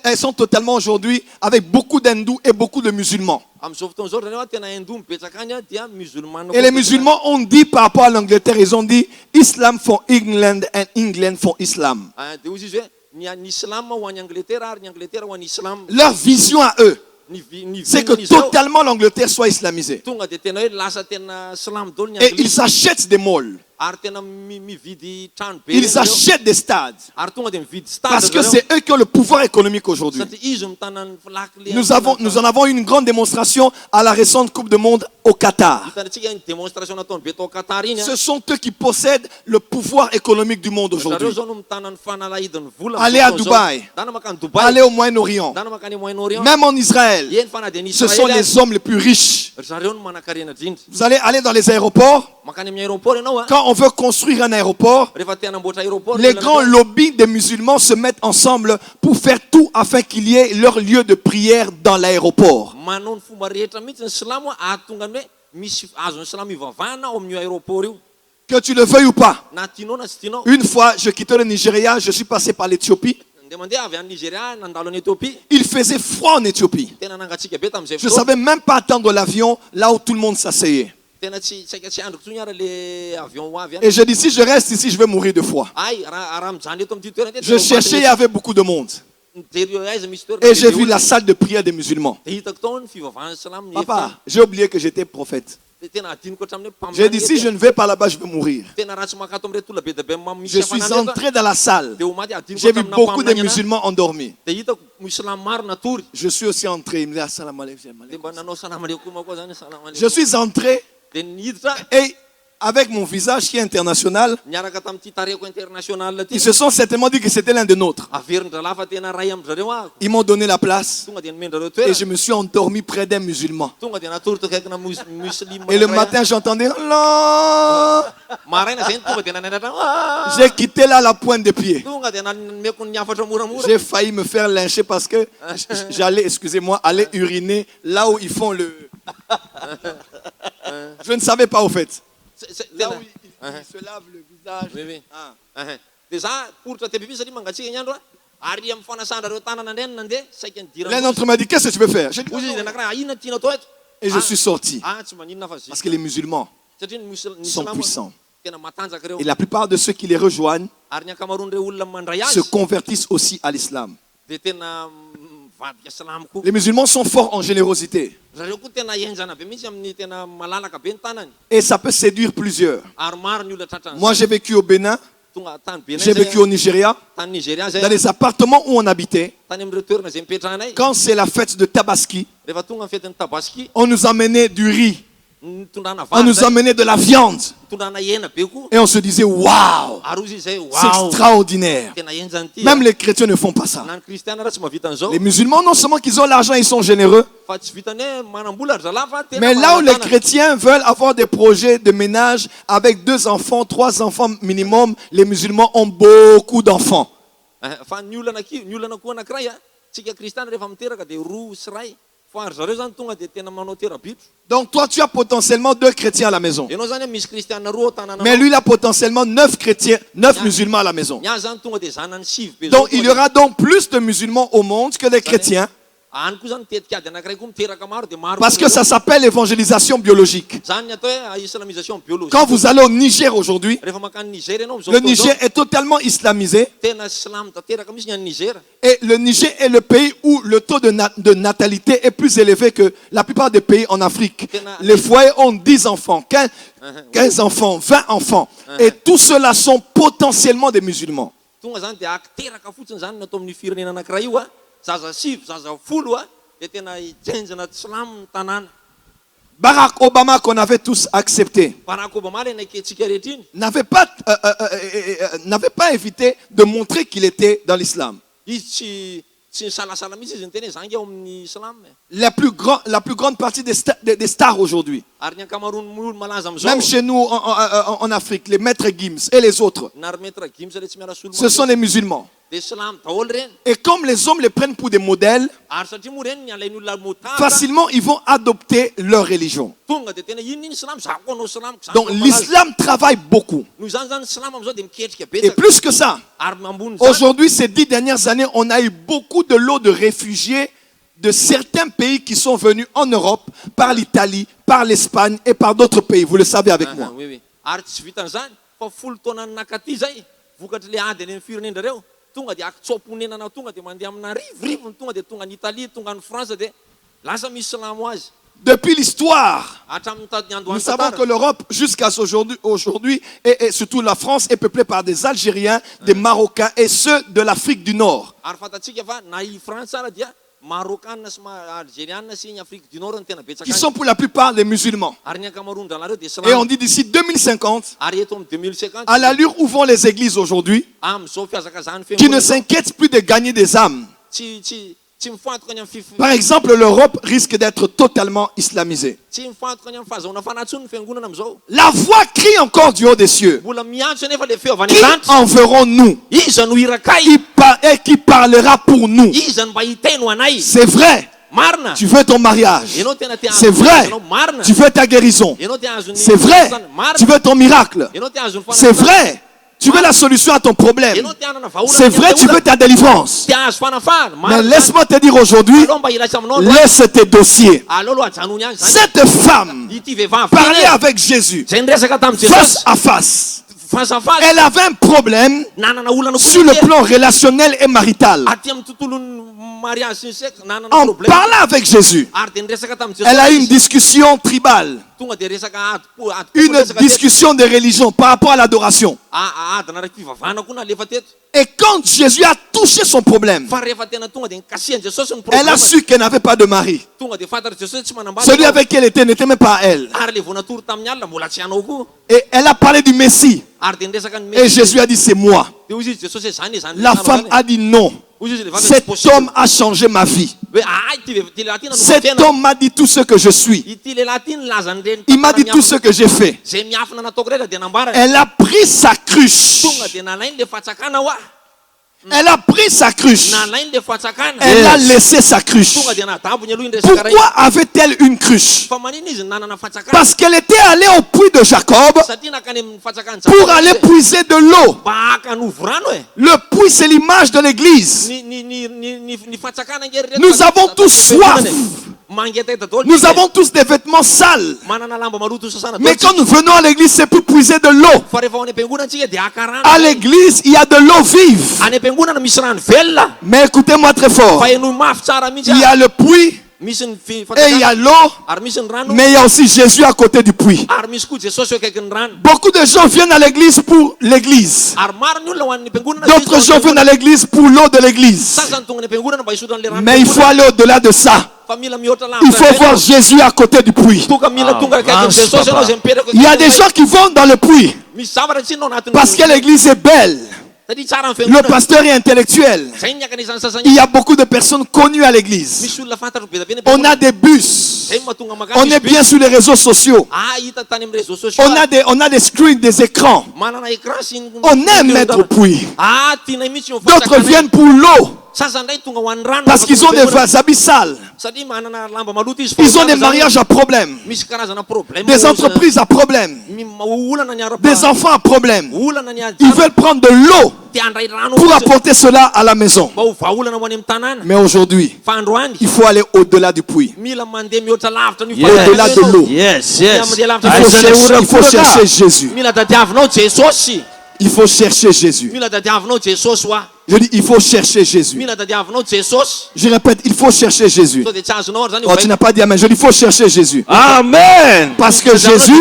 Elles sont totalement aujourd'hui avec beaucoup d'hindous et beaucoup de musulmans. Am'izao fotoana zao reo a tena hindou mibetsaka any a dia musulmane. Et les musulmans ont dit par rapport à l'Angleterre, ils ont dit Islam for England and England for Islam. Dia ozy izy hoe ny islam ho an'ny Angleterre ary ny Angleterre ho an'ny islam. Leur vision à eux, Ny c'est que vision izao, totalement l'Angleterre soit islamisée. tonga dia tena hoe lasa tena islam daholo ny Et ils Angleterre. achètent des malls, Ary tena mividy trano be. ils reny zareo. achètent des stades. Ary tonga dia mividy stade Parce que zareo. c'est eux qui ont le pouvoir économique aujourd'hui. Satria izy mitana ny laky le. Nous en avons eu une grande démonstration à la récente Coupe du Monde au Qatar. Hitantsika ny démonstration nataony be tao Qatar iny a. Ce sont eux qui possèdent le pouvoir économique du monde Zareo aujourd'hui. zao no mitana ny fanalahidin'ny vola. Allez à Dubaï. Dana makany Dubaï. Allez au Moyen-Orient, Dana makany Moyen-Orient. même en Israël, Eny fanadiny ce sont les hommes les plus riches. Zareo no manan-karena drindra. Vous allez aller dans les aéroports. Makany amin'ny aéroport ianao a. Quand on veut construire un aéroport, Rehefa te hanamboatra aéroport. les grands lobbies des musulmans se mettent ensemble pour faire tout afin qu'il y ait leur lieu de prière dans l'aéroport. Manao ny fomba rehetra mihitsy ny silamo a ahatonga ny hoe misy azon'ny silamo ivavahana ao amin'io aéroport io. Que tu le veuilles ou pas. Na tianao na tsy tianao. Une fois, je quittais le Nigeria, je suis passé par l'Éthiopie. Ndeha mandeha avy any Nigeria nandalo any Éthiopie. Il faisait froid en Éthiopie. Tena nangatsika be tamin'izay Je ne fotoana. savais même pas attendre l'avion là où tout le monde s'asseyait. tena tsy saika tsy androko tsony ara le avion ho avy Et je dis, si je reste ici, je vais mourir de foi. ay raha mijany eto am'ty toerana Je cherchais, il y avait beaucoup de monde. aiza misy Et j'ai vu la salle de prière des musulmans. de hitako tao ny fivavahana salamy Papa, j'ai oublié que j'étais prophète. de tena adiniko hatramin'ny hoe J'ai dit, si je ne vais pas là-bas, je vais mourir. tena raha tsy makato am'reto olona be da be misy Je suis entré dans la salle. de ho maty adiniko J'ai vu hatramina beaucoup de mpaminany anahy. musulmans endormis. de hitako musulman maro natory Je suis aussi entré. Il me dit, assalamu alaikum. de mba nanao salam aleikum koa zany salam Je aleikum suis entré de niditra et avec mon visage qui est international, niaraka tamin'ity tareko international ty ils se sont certainement dit que c'était l'un des nôtres. averindralahy fa tena ray am'zareo ako Ils m'ont donné la place tonga de nimendrareo et toerana je me suis endormi près d'un musulman. tonga de natory tokaikina muslime Et le matin, j'entendais Allah. maraina zay tonga de nanenatra J'ai quitté là la pointe des pieds. tonga de nameko ny afatra moramora J'ai failli me faire lyncher parce que j'allais, excusez-moi, aller uriner là où ils font le. Je ne savais pas au fait. Là où ils se lavent le visage. Oui, oui. Ah. de za poritra tebebe satria mangatsiaka ny andro ary amin'ny fanasandrareo tanana ndreny nandeha saika ny L'un d'entre eux m'a dit, qu'est-ce que tu veux faire? J'ai dit, ozy izy anakiraha inona tiana atao eto et je suis sorti. tsy maninona fa Parce que les musulmans satria ny sont puissants. tena matanjaka reo Et la plupart de ceux qui les rejoignent ary ny ankamaroan'ireo olona mandray se azy convertissent aussi à l'islam. de tena mivadika salamy koa Les musulmans sont forts en générosité. zareo koa tena enjana be mihitsy amin'ny tena malalaka be ny tanany Et ça peut séduire plusieurs. ary maro ny olona tratran'izay Moi, j'ai vécu au Bénin, tonga tany Bénin j'ai vécu au Nigeria, tany Nigeria zay dans les appartements où on habitait. tany amin'ireo toerana zay mipetrahanay Quand c'est la fête de Tabaski, rehefa tonga ny fetin'ny tabaski on nous amenait du riz, nitondrana on vary nous zay amenait de la viande. tondrana hena be koa Et on se disait, waouh, ary ozy zay c'est wow extraordinaire. tena enjany ty Même les chrétiens ne font pas ça. na ny kristiana raha tsy mahavita an'izao Les musulmans, non seulement qu'ils ont l'argent, ils sont généreux, fa tsy vitany hoe manambola ry zalahy fa tena mais là où les mahalala-tanana. chrétiens veulent avoir des projets de ménage avec 2 enfants, 3 enfants minimum, les musulmans ont beaucoup d'enfants. Fa ny olana koa anankiray tsika kristiana rehefa miteraka de roa sy ray fa ary zareo zany tonga de tena manao terabitro Donc toi, tu as potentiellement 2 chrétiens à la maison. ianao zany misy kristiana roa ao tanàna Mais lui, il a potentiellement 9 chrétiens, 9 musulmans à la maison. ny azy zany tonga de zanany sivy be Donc il y aura donc plus de musulmans au monde que des chrétiens, any koa zany tetika ady anankiray koa miteraka maro de maro parce que ça s'appelle l'évangélisation biologique. zany ny atao hoe islamisation biologique Quand vous allez au Niger aujourd'hui, rehefa makany Niger ianao le Niger est totalement islamisé tena silamo tanteraka misy ny any Niger et le Niger est le pays où le taux de natalité est plus élevé que la plupart des pays en Afrique. Les foyers ont 10 enfants, 15 enfants, 20 enfants. Et tous ceux-là sont potentiellement des musulmans. tonga zany de akiteraka fotsiny zany natao amin'ny firenena anankiray io zaza sivy zaza folo de tena ijenjana silamo ny tanàna Barack Obama, qu'on avait tous accepté, Barack Obama le naiketsika rehetra iny n'avait pas évité de montrer qu'il était dans l'islam. izy tsy nisalasala mihitsy izy ny tena zangy ao amin'ny islam La plus grande partie des stars aujourd'hui, ary ny ankamaroany olo malaza même am'izao chez nous en Afrique, les maîtres Gims et les autres, na ry maître Gims le tsy miala solo ce sont les musulmans. de silamo daholo reny Et comme les hommes les prennent pour des modèles, ary satria moa reny ny alainy olona motara facilement ils vont adopter leur religion. tonga de tena iny silamo za koa anao silamoko za Donc koa malaza. l'islam travaille beaucoup. noho zany zany silamo am'izao de miketrika Et betsaka plus que ça, ary ambony zany aujourd'hui, ces 10 dernières années, on a eu beaucoup de lots de réfugiés de certains pays qui sont venus en Europe par l'Italie, par l'Espagne et par d'autres pays. Vous le savez avec moi. oui, oui. Ary tsy vitan'izany fa folo taona ny nakaty zay vokatry le ady any amin'ny firenendrareo tonga de akitsomponenana tonga de mandeha amina rivorivony tonga de tonga ny Italie tonga ny France de lasa misy silamo azy Depuis l'histoire, hatramin'ny ny nous androany savons que tantara l'Europe, jusqu'à aujourd'hui et surtout la France, est peuplée par des Algériens, des Marocains et ceux de l'Afrique du Nord. ary fantatsika fa na i France ara dia marocanina sy algériana sy ny Afrique du Nord ny tena betsaka Qui sont pour la plupart des musulmans. ary ny ankamaroan-dralnareo de Et on silamo dit d'ici 2050, ary eto amin'ny 2050 à l'allure où vont les églises aujourd'hui, am'izao fiazakazany qui ne fiangonana s'inquiètent plus de gagner des âmes. tsy mifantoka any amin'ny Par exemple, l'Europe risque d'être totalement islamisée. tsy mifantoka any amin'ny fahazahoana fanatsony ny fiangonana am'izao La voix crie encore du haut des cieux. mbola miantso anefa le feo avy any Qui an-danitra enverrons-nous? iza no irakay Et qui parlera pour nous? iza no mba hiteno anay C'est vrai. marina Tu veux ton mariage. ianao tena te C'est vrai. ianao marina Tu veux ta guérison. ianao te azony C'est vrai. marina Tu veux ton miracle. ianao te azony C'est vrai. Tu veux la solution à ton problème. Ianao te hanana vaolana C'est vrai, tu veux ta délivrance. te azo fanafana. Mais laisse-moi te dire aujourd'hui, Alao mba ilatsy aminao laisse tes dossiers. alao aloha ajanony any zany. Cette femme Ity vehivavy parlait avec Jésus zay niresaka tamin'i face Jesosy à face. face à face. Elle avait un problème Nanana olana sur le plan relationnel et marital. aty amin'ny tontolon'ny mariage sy ny sexe nanana En problème. parlant avec Jésus, Ary de niresaka tamin'i elle a eu une Jesosy. discussion tribale, Tonga de resaka ady une discussion de religion par rapport à l'adoration. adana raiky fivavahana koa nalefa teto. Et quand Jésus a touché son problème, Fa rehefa tena tonga de nikasihan'i Jesosy ny elle a problème. su qu'elle n'avait pas de mari. Tonga de fantatra Jesosy tsy manambady. Celui avec qui elle était n'était même pas elle. Ary le vao natory tamin'ny alina mbola tsy anao koa. Et elle a parlé du Messie. Ary de niresaka ny Et Mesy. Jésus a dit, c'est moi. De hozy izy Jesosy hoe zany zany. La femme a dit non. Hozy izy le vavy Cet tsy possible. homme a changé ma vie. Hoe ty lehilahy ty nanova Cet fiainana. homme m'a dit tout ce que je suis. Ity lehilahy ty nilaza ny reny. Il m'a dit tout ce que j'ai fait. Zay miafina nataoko rehetra de nambarany. Elle a pris sa cruche. Tonga de nalainy le fatsakana hoa. Elle a pris sa cruche. Nalainy le fatsakana. Elle a laissé sa cruche. Tonga de nadabony aloha iny resaka ray. Pourquoi avait-elle une cruche? Fa manino izy nanana fatsakana? Parce qu'elle était allée au puits de Jacob Satria nakany amin'ny fatsakana pour aller puiser de l'eau. mba haka anovo rano e. Le puits, c'est l'image de l'église. Ny fatsakana ngery Nous avons tous soif. mangetahita daholo. Nous avons tous des vêtements sales. manana lamba maloto sasana Mais daholo. quand nous venons à l'église, c'est pour puiser de l'eau. Fa rehefa ao any am-piangonana antsika de haka rano. À l'église, il y a de l'eau vive. Any am-piangonana misy rano velona. Mais écoutez-moi très fort. Fa eno mafy tsara mihitsy. Il y a le puits Misy ny et il y fatsakana a l'eau. ary misy ny rano. Mais il y a aussi Jésus à côté du puits. Ary misy koa Jesosy eo akaikin'ny rano. Beaucoup de gens viennent à l'église pour l'église. Ary maro ny olona ho an'ny am-piangonana. D'autres gens viennent à l'église pour l'eau de l'église. Sasany tonga ny am-piangonana mba hisotro an'le rano. Mais il faut aller au-delà de ça. Fa mila mihoatra Il faut lavitra voir Jésus à côté du puits. Toka mila tonga akaikin'ny Jesosy anao zay mipetraka. Il y a des gens qui vont dans le puits misy zavatra tsy nao anatin'ny parce que l'église est belle. satria tsara ny Le fiangonana. pasteur est intellectuel. Zay ny akan'izany sasany. Il y a beaucoup de personnes connues à l'église. Misy olona fantatra be da be ny On am-piangonana. a des bus. Zay mahatonga makany On misy est bien sur les réseaux sociaux. hita tany amin'ny réseaux sociaux. On a des screens, des écrans. manana écran sy ny- On aime être au puits. tiana mihitsy io D'autres fatsakana. viennent pour l'eau Sasany ndray tonga ho an'ny rano. parce qu'ils ont des habits sales. satria manana lamba maloto izy. Ils ont des Zany, mariages à problème, misy karazana problème. des entreprises à problème, olana ny des enfants à problème. olana ny Ils veulent prendre de l'eau te andray rano pour apporter cela à la maison. mba ho vaolana ho any amin'ny tanàna. Mais aujourd'hui, Fa androany il faut aller au-delà du puits. mila mandeha mihoatra lavitra ny Au-delà de l'eau. Yes, Mandeha yes. lavitra Il faut chercher Jésus. mila tadiavinao Jesosy. Il faut chercher Jésus. Mila tadiavinao Jesosy hoa. Je dis, il faut chercher Jésus. Mila tadiavinao Jesosy. Je répète, il faut chercher Jésus. Sao dia tsy azonao ary zany Oh, tu n'as pas dit amen. Je dis, il faut chercher Jésus. Amen. Parce que Jésus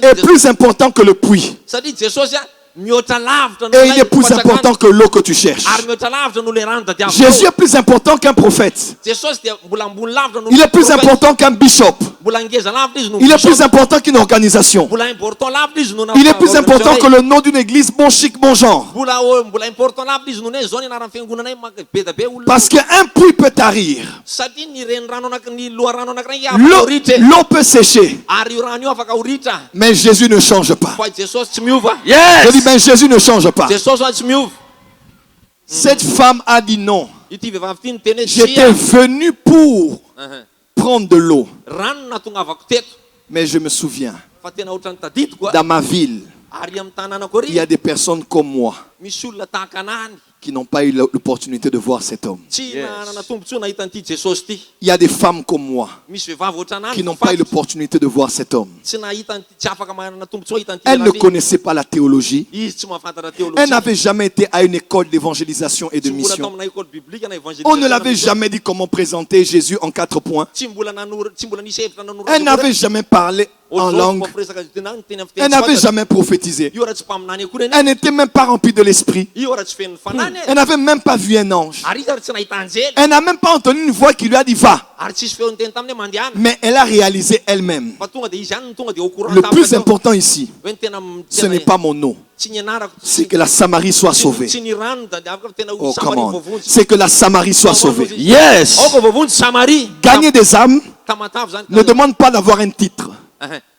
est plus important que le puits. satria Jesosy mihoatra lavitra Et il est plus important que l'eau que tu cherches. ary mihoatra lavitra no le rano tadiavinao. Jésus est plus important qu'un prophète. Jesosy dia mbola ambony lavitra no Il est plus important qu'un bishop. mbola ngeza lavitra izy no Il est plus important qu'une organisation. mbola important lavitra izy no Il est plus important que le nom d'une église, bon chic, bon genre. mbola important lavitra izy no ne zao ny anaran'ny fiangonanay be da be olona. Parce qu'un puits peut tarir. satria ny reny rano ny loha rano anankiray afaka horitra L'eau peut sécher. ary io rano io afaka horitra. Mais Jésus ne change pas. fa Jesosy tsy miova. Je dis, Yes. mais Jésus ne change pas. Jesosy hoa tsy miova. Cette femme a dit non. Ity vehivavy ty ny teny hoe J'étais venu pour Uh-huh. prendre de l'eau. rano natongavako teto Mais je me souviens, fa tena ohatrany tadidiko a. dans ma ville, ary amin'ny tanànako il y a ary des personnes comme moi misy olona tahaka anany qui n'ont pas eu l'opportunité de voir cet homme. tsy nanana tombontsoa nahita an'ity Jesosy ty. Il y a des femmes comme moi Misy vehivavy ohatranany qui n'ont pas eu l'opportunité de voir cet homme. tsy nahita tsy afaka manana tombontsoa hita an'ity Elle ne lehilahy ty. connaissait pas la théologie. Izy tsy mahafantatra Elle teolojia. n'avait jamais été à une école d'évangélisation et de Tsy mbola tao mission. amina école biblique na On ne l'avait jamais dit comment présenter Jésus en 4 points. tsy mbola nisy hevitra nanoro. Elle n'avait jamais parlé en langue. Elle n'avait jamais prophétisé. io raha tsy mpaminany akory eny. Elle n'était même pas remplie de l'esprit. io raha tsy fen'ny fanany Elle n'avait même pas vu un ange. ary izy ary tsy nahita anjely Elle n'a même pas entendu une voix qui lui a dit va. ary tsisy feony teny taminy hoe mandehana. Mais elle a réalisé elle-même. fa tonga de izy ihany tonga de au courant Le plus important ici, hoe ny tena ce n'est pas mon nom. tsy ny anarako C'est que la Samarie soit sauvée. tsy ny rano da afaka tena Oh, come Samaria on. voavonjy. C'est que la Samarie soit sauvée. Yes. aoko voavonjy Samarie. Gagner des âmes tamatavy zany. ne demande pas d'avoir un titre.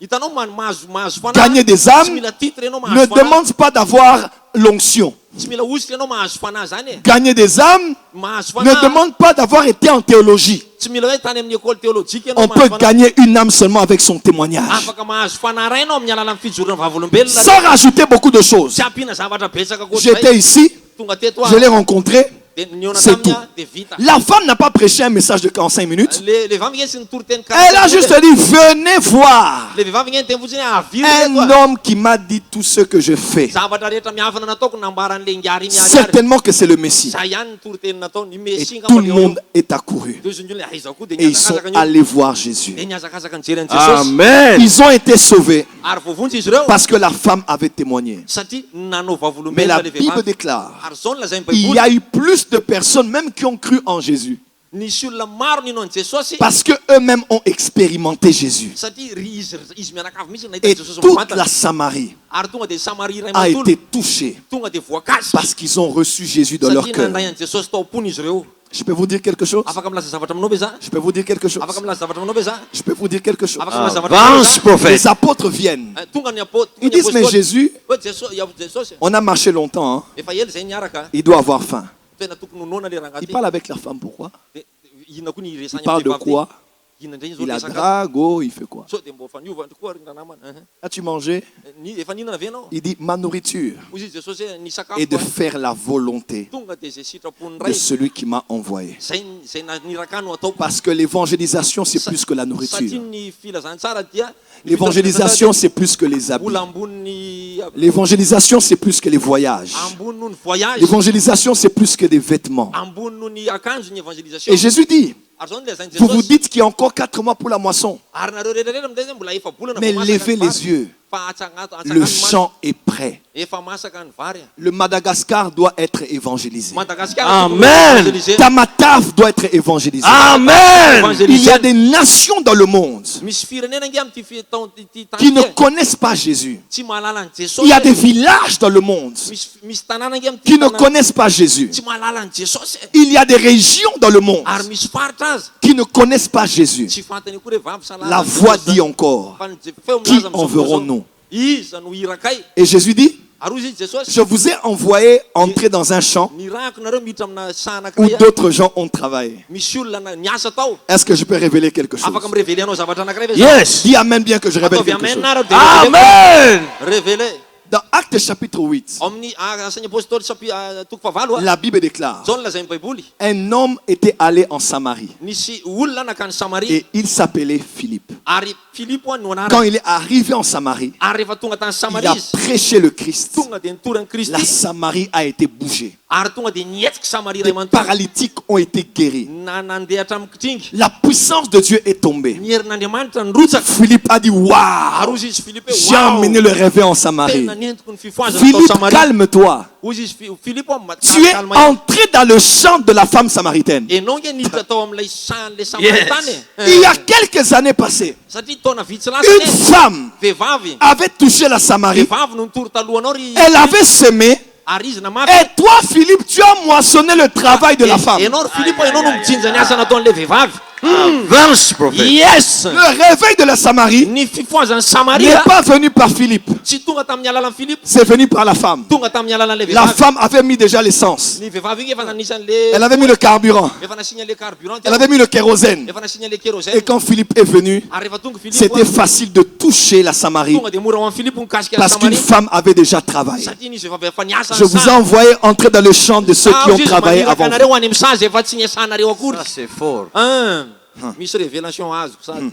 hitanao mahazo fanahy. Gagner des Tsy âmes mila titre ianao ne mahazo fanahy. demande pas d'avoir l'onction. Tsy mila ositra ianao mahazo fanahy zany e. Gagner des âmes Mahazo ne fanahy. demande pas d'avoir été en théologie. Tsy mila hoe tany amin'ny école théologique ianao On peut mahazo fanahy. gagner une âme seulement avec son témoignage. Afaka mahazo fanahy ray ianao amin'ny alalan'ny fijorona vavolombelona. Sans rajouter beaucoup de choses. Tsy ampiana zavatra betsaka J'étais ici, tonga teto je l'ai rencontré. niona C'est taminy tout. de vita. La femme n'a pas prêché un message de 45 minutes. Le vehivavy igny sy nitory teny Elle a juste dit, venez voir le vehivavy igny teny fotsiny aviro un reto. homme qui m'a dit tout ce que je fais. Zavatra rehetra miavana nataoko nambaran'le ngary miary. Certainement que c'est le Messie. Zay ihany nitory teny nataony Et mesinga tout le monde est accouru. de izy le aiza koa de Et ils sont niazakazaka allés voir Jésus. de niazakazaka nijery an'i Jesosy. Amen. Ils ont été sauvés Ary voavonjy izy ireo parce que la femme avait témoigné. satria nanao Mais la vavolombelona le Bible vehivavy. déclare, Ary zao no lazain'ny il y baiboly a eu plus de personnes même qui ont cru en Jésus. nisy olona maro nino an'i Jesosy Parce qu'eux-mêmes ont expérimenté Jésus. satria ry izy mianakavy mihitsy Et nahita Jesosy toute mivantana. la Samarie Ary tonga de Samaria iray a manontolo été touchée tonga de voakasika parce qu'ils ont reçu Jésus dans leur satria cœur. nandray an'i Jesosy taopony izy ireo. Je peux vous dire quelque chose? Afaka milaza zavatra aminao be za? Je peux vous dire quelque chose? Afaka milaza zavatra aminao be za? Je peux vous dire quelque chose? Afaka milaza zavatra aminao be Avance, za? prophète. Les apôtres viennent. Tonga ny apôtre. Ils disent, mais Jésus, Jesosy on a marché longtemps, hein. efa ela zay niaraka. Il doit avoir faim. Tena tokony honoana le Il rangaty. parle avec la femme, pourquoi? Inona koa ny Il resany parle de quoi? Inona ndray Il zao la resaka. drague, oh, il fait quoi? So de mbo faniova koa ry namana. As-tu mangé? Efa ninana ve anao? Il dit, ma nourriture Ozy izy Jesosy ny sakafo. est de faire la volonté Tonga de zay sitrapony de ray. celui qui m'a envoyé. Zay niraka no ataoko. Parce que l'évangélisation, c'est plus que la Satria nourriture. ny filazantsara dia L'évangélisation, c'est plus que les habits. ola ambony L'évangélisation, c'est plus que les voyages. ambony noho ny voyage. L'évangélisation, c'est plus que des vêtements. Ambony noho ny akanjo ny évangélisation. Et Jésus dit, Ary zao ny lazainy vous vous Jesosy. dites qu'il y a encore 4 mois pour la moisson. Ary nareo rehetrarehetra amin'izay zay mbola efa bolana Mais vao masaka levez ny vary. les yeux. Fa atsagnato Le atsagany masaka. champ est prêt. Efa masaka ny vary. Le Madagascar doit être évangélisé. Madagasikara Amen. Tamatave doit être évangélisé. Amen. Il y a des nations dans le monde misy firenena nge amty ty qui ne tany connaissent pas Jésus. tsy mahalala ny Il Jesosy. y a des villages dans le monde misy tanàna nge amty qui ne connaissent pas Jésus. tsy mahalala ny Jesosy. Il y a des régions dans le monde Ary misy faritra azy qui ne connaissent pas Jésus. tsy fantany koa re vavy sa La voix dit encore, fa ny feo qui milaza am'izao enverrons-nous? iza no irakay. Et Jésus dit, Ary ozy izy Jesosy je vous ai envoyé entrer dans un champ nirako nareo miditra amina sa où anankiray. d'autres gens ont travaillé. Misy olona niasa tao. Est-ce que je peux révéler quelque chose? Afaka mirevele anao zavatra anankiray ve? Yes. Dis Amen bien que je révèle Ataovy quelque amen chose. nareo de Amen. revele. Dans Actes chapitre 8, Ao amin'ny asan'ny apôstôly toko fahavalo la Bible déclare, zao ny lazain'ny baiboly. un homme était allé en Samarie Nisy olona nakany Samaria et il s'appelait Philippe. ary Filipo no Quand anarany. il est arrivé en Samarie, Ary rehefa tonga tany il Samaria a izy prêché le Christ. tonga de nitory any La Kristy Samarie a été bougée. ary tonga de nihetsiky Samaria Les ray manontany. paralytiques ont été guéris. Nandeha hatramin'ny kitringy. La puissance de Dieu est tombée. Ny herin'Andriamanitra nirotsaka. Philippe a dit, Ary waouh, ozy izy Filipo j'ai emmené le réveil en Samarie. tena nientiko ny fifoazana tao Philippe, Samaria. calme-toi. Ozy izy Filipo Tu es entré dans le champ de la femme samaritaine. enao nge niditra tao amin'ilay san'le Samaritany Il y a quelques années passées, satria taona vitsy une lasa femme vehivavy avait touché la Samarie. vehivavy no nitory talohanao ry Elle avait semé. ary izy namafy. Et toi, Philippe, tu as moissonné le travail de la femme. Enao ry Filipo enao no mijinja ny asa nataon'le vehivavy. Avance, prophète. Yes! Le réveil de la Samarie Ny fifoazan'ny n'est Samaria pas venu par Philippe, tsy tonga tamin'ny alalan'ny Filipo, c'est venu par la femme. tonga tamin'ny alalan'le La vehivavy. femme avait mis déjà l'essence. Ny vehivavy igny efa nanisany Elle le avait mis le carburant. efa nasiany le carburant Elle avait mis le kérosène. efa nasiany le kérosène. Et quand Philippe est venu, Ary rehefa tonga Filipo c'était facile de toucher la Samarie tonga de mora ho an'ny Filipo mikasika parce qu'une Samaria femme avait déjà travaillé. satria nisy vehivavy efa niasa Je vous ai envoyé entrer dans le champ de ceux qui ont travaillé avant vous. anareo ho any amin'ny sazy efa tsy niasanareo akory. Ça, c'est fort. Misy révélation azoko sady.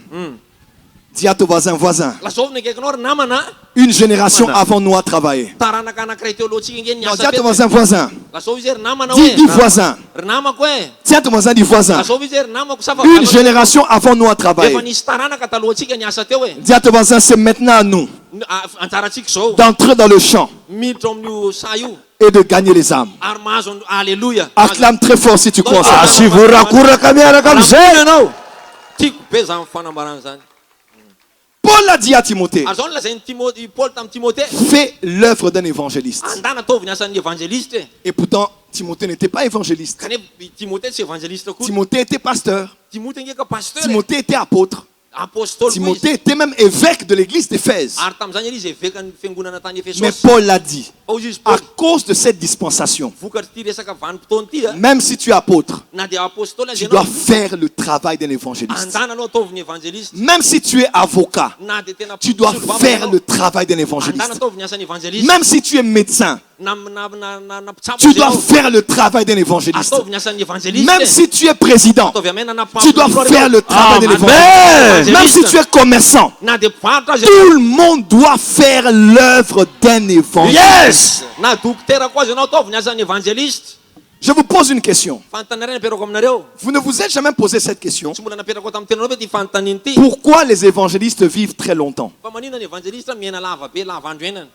Dis à ton voisin, voisin, Lasovy ny akaikinao ry namana une génération avant nous a travaillé. taranaka anankiray teo alohantsika nge Non, dis niasa à ton tety. voisin, voisin. Lasovy izy ry namana Dis hoe voisin. ry namako hoe Dis à ton voisin, dis voisin. lasovy izy ry namako safa Une génération avant nous a travaillé. efa nisy taranaka talohantsika niasa teo hoe Dis à ton voisin, c'est maintenant à nous antsaratsika zao d'entrer dans le champ miditra amin'io sa io et de gagner les âmes. ary mahazo alléluia. Acclame très fort si tu crois ça. Si vous rakouraka miaraka amizay ianao. Tiako be zany fanambarana zany. Paul a dit à Timothée, Ary zao ny lazainy Paul tamin'ny Timothée fais l'œuvre d'un évangéliste. andana ataovy ny asan'ny évangéliste. Et pourtant, Timothée n'était pas évangéliste. Kanefa Timothée tsy évangéliste koa. Timothée était pasteur. Timothée ngeka pasteur. Timothée était apôtre. apôstôly koa izy. Timothée était même évêque de l'église d'Éphèse. Ary tamin'izany izy evekan'ny fiangonana tany Mais Efesosy. Paul l'a dit, Fa hozy izy à Paoly, cause de cette dispensation, vokatry ty resaka vanim-potoana ty a, même si tu es apôtre, na dia apôstôly tu azy dois ianao, faire le travail d'un évangéliste. andananao ataovy ny evangeliste. Même si tu es avocat, Na dia tena tu dois mpisolo faire vavaka le ianao, travail d'un andana évangéliste. ataovy ny asan'ny evangeliste. Même si tu es médecin, Na mpitsabo tu azy dois ianao, faire le travail d'un évangéliste. ataovy ny asan'ny evangeliste. Même si tu es président, Ataovy amena na tu dois faire le travail d'un évangéliste. Amen. Même si tu es commerçant, na dia mpivarotra azy tout le monde doit faire l'œuvre d'un évangéliste. Yes. na dokotera koa azy ianao ataovy ny asan'ny evangeliste. Je vous pose une question. Fanontaniana naperako aminareo. Vous ne vous êtes jamais posé cette question. Tsy mbola napetrako tamin'ny tenanao ve ty fanontaniany ty. Pourquoi les évangélistes vivent très longtemps? Fa manina ny evangeliste miaina lava be lava andro enana.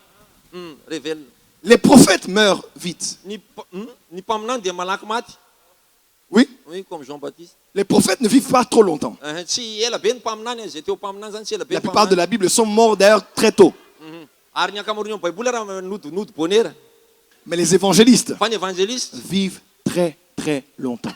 Révèle. Les prophètes meurent vite. Ny mpaminany dia malaky maty. Oui, Oui, comme Jean-Baptiste. les prophètes ne vivent pas trop longtemps. Tsy ela be ny mpaminany, zay teo mpaminany zany tsy ela be La ny plupart de mpaminany. la Bible sont morts d'ailleurs très tôt. Ary ny ankamaroany baiboly raha nodinody bonera. Mais les évangélistes Fa ny evangeliste vivent très très longtemps.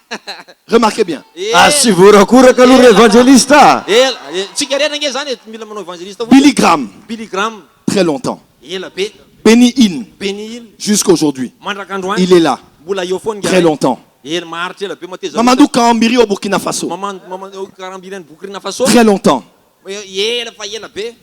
Remarquez bien. Ah, si vorakoraka aloha re evangelista. Ela, tsika rena nge zany mila manao evangeliste. Billy Graham, Billy Graham, très longtemps. ela be. Benny Hinn, Benny Hill, jusqu'aujourd'hui. mandrak'androany. Il est là, Mbola eo foana très longtemps. Ela maharitra ela be mateza. Mamadou Kambiri au Burkina Faso, karambirany Burkina Faso. très longtemps. Ela fa ela be.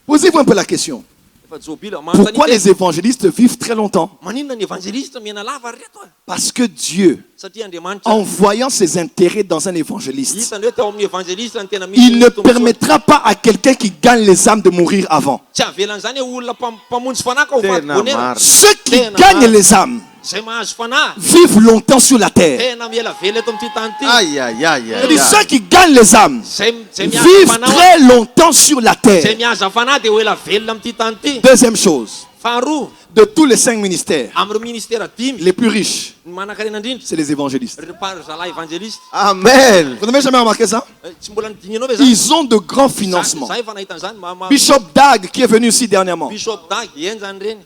Posez-vous un peu la question. Fa jobila Pourquoi les évangélistes vivent très longtemps? manina ny evangeliste miaina lava reto a. Parce que Dieu, Satria Andriamanitra en voyant ses intérêts dans un évangéliste, hitany hoe tao amin'ny evangeliste ny tena misy il ne tombontsoa. permettra pas à quelqu'un qui gagne les âmes de mourir avant. Tsy avelan'izany hoe olona mpamonjy fanaka ho faty Tena bonera. marina. Ceux qui gagnent les âmes Zay mahazo fanahy vivent longtemps sur la terre. tena miela vela eto amin'ity tany ty. Aïe, aïe, aïe, Je dis, aïe. ceux qui gagnent les âmes Zay mihaza vivent fanahy très longtemps sur la zay terre. mihaza fanahy dia ho ela velona amin'ity tany ty. Deuxième chose, Faharoa de tous les 5 ministères, amiro ministère dimy les plus riches, ny manan-karena indrindra c'est les évangélistes. zalahy évangéliste. Amen. Vous n'avez jamais remarqué ça? Tsy mbola nidinianao ve zany? Ils ont de grands financements. Zay efa nahitan'izany Bishop Dag, qui est venu ici dernièrement, Bishop Dag eny zany reny.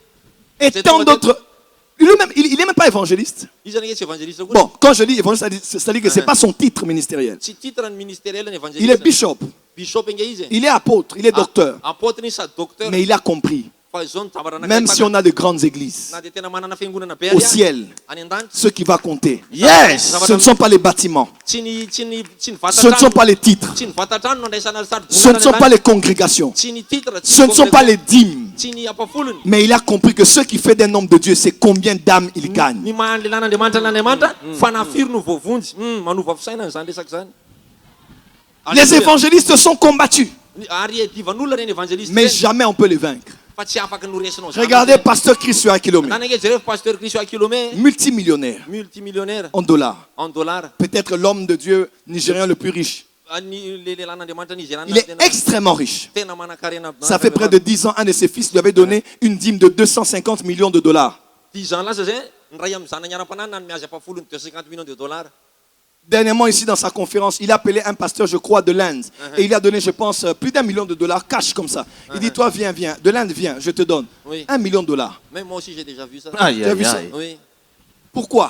et tant d'autres. Lui-même, il n'est même pas évangéliste. Izy zany tsy évangéliste koa. Bon, quand je dis évangéliste, c'est-à-dire que ce n'est pas son titre ministériel. Tsy titre ny ministériel ny Il est évangéliste. bishop, Bishop inge izy. il est apôtre, il est docteur. Apôtre ni sady docteur. Mais il a compris, Fa zao ny tabarana même si on a de grandes églises, na dia tena manana fiangonana be au ary a, ciel, any an-danitra ce qui va compter, Yes. ce ne sont pas les bâtiments, tsy ny ce ne sont vatatrano pas les titres, tsy ny vatatrano no andraisana sady ce ne sont pas les congrégations, tsy ny titre ce ne sont pas les dîmes. tsy ny apafolony Mais il a compris que ce qui fait d'un homme de Dieu, c'est combien d'âmes il gagne. ny mahany lelan'andriamanitra n'andriamanitra fanafiry no voavonjy manova fisainana zany resaka zany. Les évangélistes sont combattus, Ary divan'olona reny évangéliste mais reny, jamais on peut les vaincre. fa tsy afaka noresinao zany. Regardez Pasteur Chris sur un kilomètre, Nana nge jereo pasteur Christ Akilome multimillionnaire multimillionnaire en dollars. en dollars. Peut-être l'homme de Dieu nigérien le plus riche. Ny lelan'andriamanitra nigériana Il est extrêmement riche. tena manan-karena. Ça fait près de 10 ans, un de ses fils lui avait donné une dîme de 250 millions de dollars. 10 ans lasa zay ny ray amin'ny zanany ara-panany na ny mihazy apafolony 250 millions de dollars. Dernièrement, ici dans sa conférence, il a appelé un pasteur, je crois, de l'Inde. Et il a donné, je pense, plus d'1 million de dollars cash comme ça. Il dit, toi, viens, viens. De l'Inde, viens, je te donne. Oui. 1 million de dollars. Même moi aussi j'ai déjà vu ça. Aïe, Tu as aïe, vu ça? aïe. Oui. Pourquoi?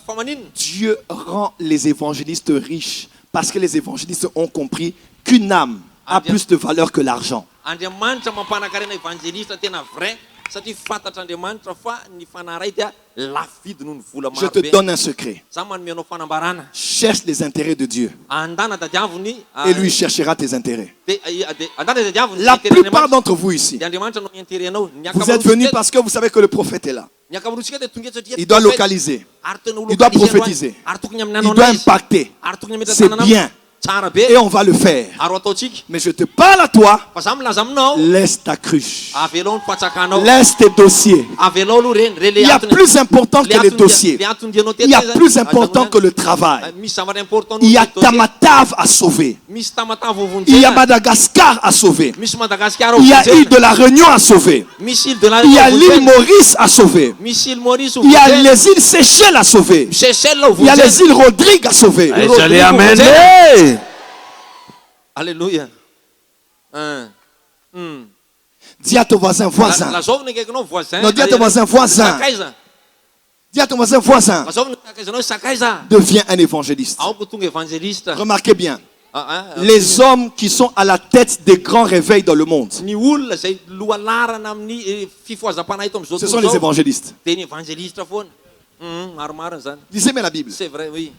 Fa manino Dieu rend les évangélistes riches parce que les évangélistes ont compris qu'une âme a plus de valeur que l'argent. Andriamanitra mampanakarena evangeliste tena vrai satria fantatr'Andriamanitra fa ny fanahy dia lafo vidy noho ny vola Je maro te be. donne un secret. Za manome anao fanambarana. Cherche les intérêts de Dieu Andana dadiavony et lui cherchera tes intérêts. andana dadiavony La plupart d'entre vous ici, dia Andriamanitra no intérêt anao. vous êtes venus parce que vous savez que le prophète est là. Ny ankamaroantsika dia tonga eto satria Il doit localiser. ary tena Il doit prophétiser. ary tokony amin'ny Il nanao doit anazy impacter. ary tokony amin'ny C'est tanana bien. tsara be Et on va le faire. ary ataotsika Mais je te parle à toi. fa za milaza aminao Laisse ta cruche. avelao ny fatsakanao Laisse tes dossiers. avelao aloha reny re Il y a plus important que les dossiers. le atondianao Il y a plus important que le travail. misy zavatra important Il y a Tamatave à sauver. misy tamatava Il y a vovonjena Madagascar à sauver. misy Madagascar Il y a l'île de la Réunion à sauver. misy île de la Il y a l'île Réunion Maurice à sauver. misy île Maurice Il y a les îles Seychelles à sauver. Seychelles Il y a les îles Rodrigue à sauver. Aïe, j'allais amener. Alléluia. Dis à ton voisin, voisin. Lazao ny akaikinao voisin. Non, dis à ton voisin, voisin. Sakaiza. Dis à ton voisin, voisin. Lazao ny akaizanao sakaiza. Deviens un évangéliste. Aoko tonga évangéliste. Remarquez bien. Les hommes qui sont à la tête des grands réveils dans le monde, Ny olona zay lohalarana amin'ny fifoazam-panahy eto amin'izao ce sont les évangélistes. teny évangéliste foana. Maromarina zany. Lisez bien la Bible. C'est vrai, oui.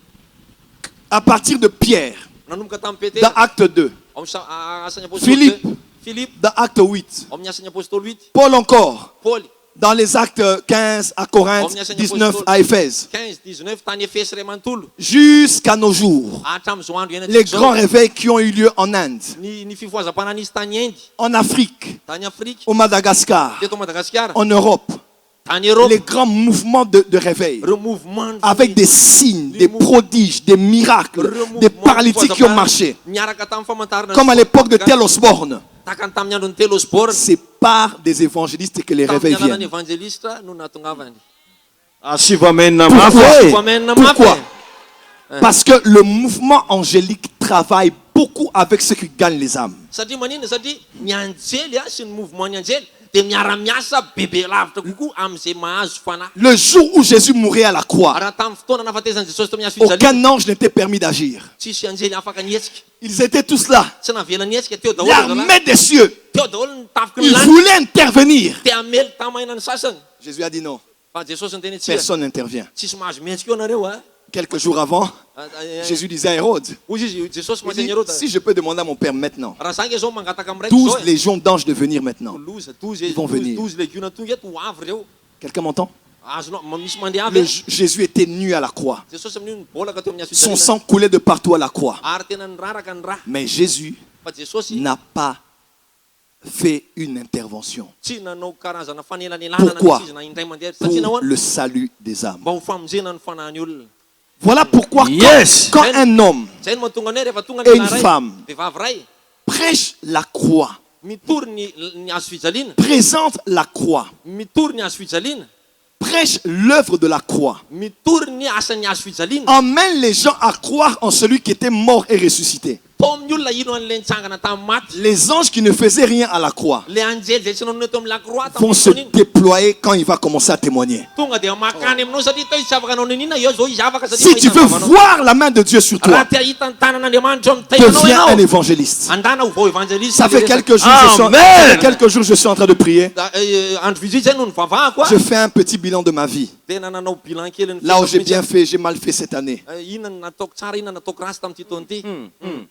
À partir de Pierre, Nanomboka tamin'ny dans Pétera, Acte 2, ao amin'ny asan'ny apôstôly Philippe. 2, Philippe, dans Acte 8, ao amin'ny asan'ny apôstôly 8, Paul encore, Paul, dans les actes 15 à Corinthe, 19 à Éphèse, 15, 19, tany Efesy ray manontolo. jusqu'à nos jours. Hatramin'izao andro Les iainantsika grands zao, réveils qui ont eu lieu en Inde, ny fifoazam-panahy nisy tany Indy, en Afrique, tany Afrika, au Madagascar, teto Madagasikara, en Europe, tany Europe, les grands mouvements de réveil, ireo mouvement avec des signes, des prodiges, des miracles, des paralytiques qui ont marché, miaraka tamin'ny famantarana comme à l'époque de Tel Osborne. takany tamin'ny andron'ny telo Osborne, C'est par des évangélistes que les réveils tamin'ny alalany viennent. évangéliste no nahatongavany. Asivamenna Pourquoi? mafy. Voamenina Pourquoi? mafy. Parce que le mouvement angélique travaille beaucoup avec ceux qui gagnent les âmes. Satria manina satria ny anjely sy ny mouvement ny anjely dia miara-miasa bebe lavitra kokoa amin'izay mahazo fanahy. Le jour où Jésus mourait à la croix, Raha tamin'ny fotoana nahafatezan'i Jesosy tamin'ny hazo aucun fijaliana, ange n'était permis d'agir. tsisy anjely afaka nietsika. Ils étaient tous là. Tsy navela nietsika teo daholo zalahy. L'armée des cieux. Teo daholo ny tafiky ny Ils lany. voulaient intervenir. Te amely tamaina ny sasany. Jésus a dit non. Fa Jesosy ny teny tsika. Personne n'intervient. Tsisy mahazo mihetsika eo nareo a. Quelques jours avant, Jésus disait à Hérode, Hoy izy Jesosy il mantsy dit, ny Hérode. si je peux demander à mon Père maintenant, Raha zanga zao mangataka amin'ny 12 raiky légions d'anges de venir maintenant. loza Ils vont venir. 12 légiona tonga eto ho avy reo. Quelqu'un m'entend? Azonao misy mandeha avy. Jésus était nu à la croix. Jesosy amin'io nibolaka teo amin'ny hazo Son fijaliana. sang coulait de partout à la croix. Ary tena niraraka ny raha. Mais Jésus Fa Jesosy n'a pas fait une intervention tsy nanao karazana fanelanelana Pourquoi? na izy na indray mandeha satria pour nahoana le salut des âmes. mba ho famonjena ny fanahin'ny olona. Voilà pourquoi Yes. quand un homme Zay no mahatonga anay rehefa tonga Et ny une ray, femme. vehivavy ray prêche la croix, mitory ny hazo fijaliana, présente la croix, mitory ny hazo fijaliana, prêche l'œuvre de la croix, mitory ny asan'ny hazo fijaliana, emmène les gens à croire en celui qui était mort et ressuscité. tao amin'ny olona ino an'ilay nitsangana tamin'ny maty. Les anges qui ne faisaient rien à la croix Le anjely zay tsy nanao eto amin'ny lakroa vont se déployer quand il va commencer à témoigner. tonga dia makany aminao satria tao izy afaka anao ninina eo zao izy afaka Si tu veux voir la main de Dieu sur raha toi, tia hita ny tanan'andriamanitra eo amin'ny deviens tenanao un ianao évangéliste. andana ho vao évangéliste. Ça fait quelques jours, je suis en train de prier. andro vizit zay no nivavahako Je fais un petit bilan de ma vie. tena nanao bilan kely ny Là où j'ai bien fait, j'ai mal fait cette année. inona ny nataoko tsara inona nataoko rasy tamin'ity taona ty.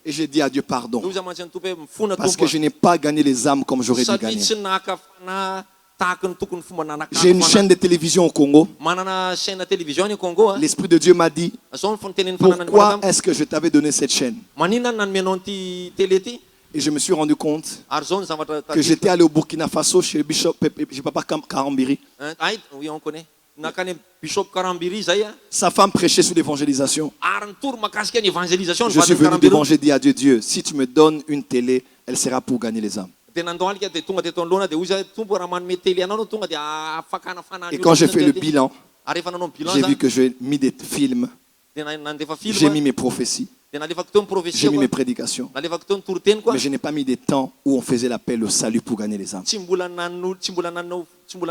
Et j'ai dit à Dieu pardon. Loza mantsy ny tompo hoe mifona Parce que tompo je n'ai pas gagné les âmes comme j'aurais dû satria gagner. tsy nahakafana tahaka ny tokony fomba nanakafana. J'ai une chaîne de télévision au Congo. manana chaîne télévision ny Congo. L'Esprit de Dieu m'a dit, Zao ny tenen'ny fananany pourquoi est-ce que je t'avais donné cette chaîne? manina ny nanomenao ty télé ty Et je me suis rendu compte ary zao ny zavatra que j'étais allé au Burkina Faso chez Bishop Papa Karambiri. ay oui on connaît nakany Bishop Karambiri zay a Sa femme prêchait sur l'évangélisation. ary nitory makasika ny évangélisation ny Je suis vadiny venu Karambiri. devant, j'ai dit à Dieu, Dieu, si tu me donnes une télé, elle sera pour gagner les âmes. dia nandao alika dia tonga teto anoloana dia hoy zay tompo raha manome télé anao no tonga dia afakana fanany Et quand j'ai fait le bilan, ary rehefa nanao ny bilan j'ai za vu que j'ai mis des films, dia nandefa j'ai film mis mes prophéties, dia nalefako teo ny prophétie j'ai mis mes koa prédications. nalefako teo ny toroteny koa Mais je n'ai pas mis des temps où on faisait l'appel au salut pour gagner les âmes. tsy mbola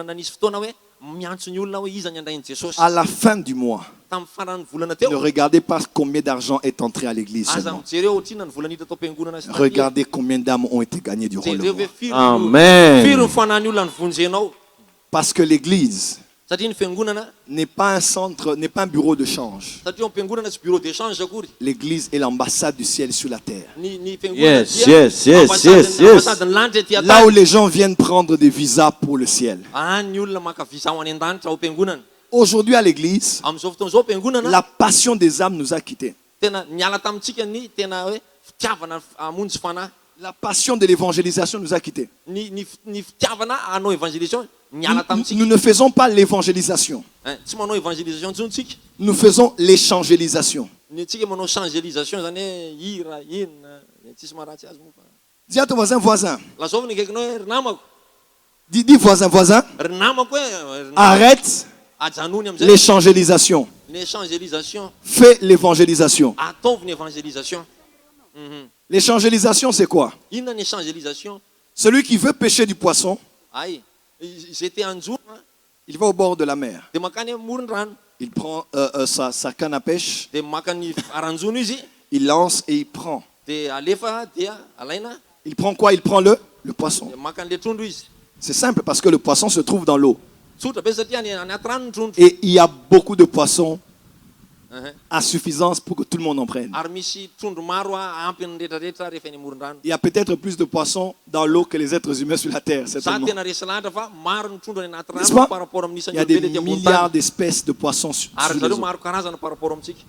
nanisy fotoana hoe miantso ny olona hoe iza ny andrainy Jesosy. À la fin du mois, Tamin'ny farany volana ne teo regardez pas combien d'argent est entré à l'église aza seulement. mijery eo ohatrina ny volanita tao am-piangonana sy Regardez combien d'âmes ont été gagnées durant le jereo mois. hoe firy Amen. ny fanany olona ny vonjenao Parce que l'église satria ny fiangonana n'est pas un centre, n'est pas un bureau de change. satria am-piangonana tsy bureau d'échange akory L'église est l'ambassade du ciel sur la terre. ny Yes, yes, yes, yes, yes. ambasadiny lanitra ety Là où atany les gens viennent prendre des visas pour le ciel. any ny olona maka visa ho any an-danitra ao am-piangonana Aujourd'hui à l'église, amin'izao fotoana zao am-piangonana la passion des âmes nous a quittés. tena niala tamintsika ny tena hoe fitiavana amonjy fanahy La passion de l'évangélisation nous a quittés. ny fitiavana hanao évangélisation niala tamintsika Nous ne faisons pas l'évangélisation. tsy manao évangélisation ntsony tsika Nous faisons l'échangélisation. ny tsika manao changelisation zany hoe hira inona tsisy maharatsy azy moa fa Dis à ton voisin, voisin. lazao ny kaikinao hoe ry namako Dis voisin, voisin. ry namako hoe Arrête ajanony amizay l'échangélisation. ny changelisation Fais l'évangélisation. ataovy ny évangélisation. L'échangélisation, c'est quoi? Inona ny changelisation? Celui qui veut pêcher du poisson, Ay, zay te anjona il va au bord de la mer. dia makany amoron-drano Il prend sa canne à pêche, dia maka ny aranjona izy il lance et il prend. dia alefa dia alaina Il prend quoi? Il prend le poisson. dia maka an'ilay trondro izy. C'est simple parce que le poisson se trouve dans l'eau. Tsotra be satria any anaty rano ny trondro. Et il y a beaucoup de poissons Mhm. à suffisance pour que tout le monde en prenne. Ary misy trondro maro ampy ny rehetrarehetra rehefa eny amoron-drano. Il y a peut-être plus de poissons dans l'eau que les êtres humains sur la terre, Za certainement. tena resy lahatra fa maro ny trondro any anaty N'est-ce rano pas? par rapport amin'ny Il y a des isan'olombelona ety ambony milliards tany. d'espèces de poissons sur Ary les zareo eaux. maro karazana par rapport amintsika.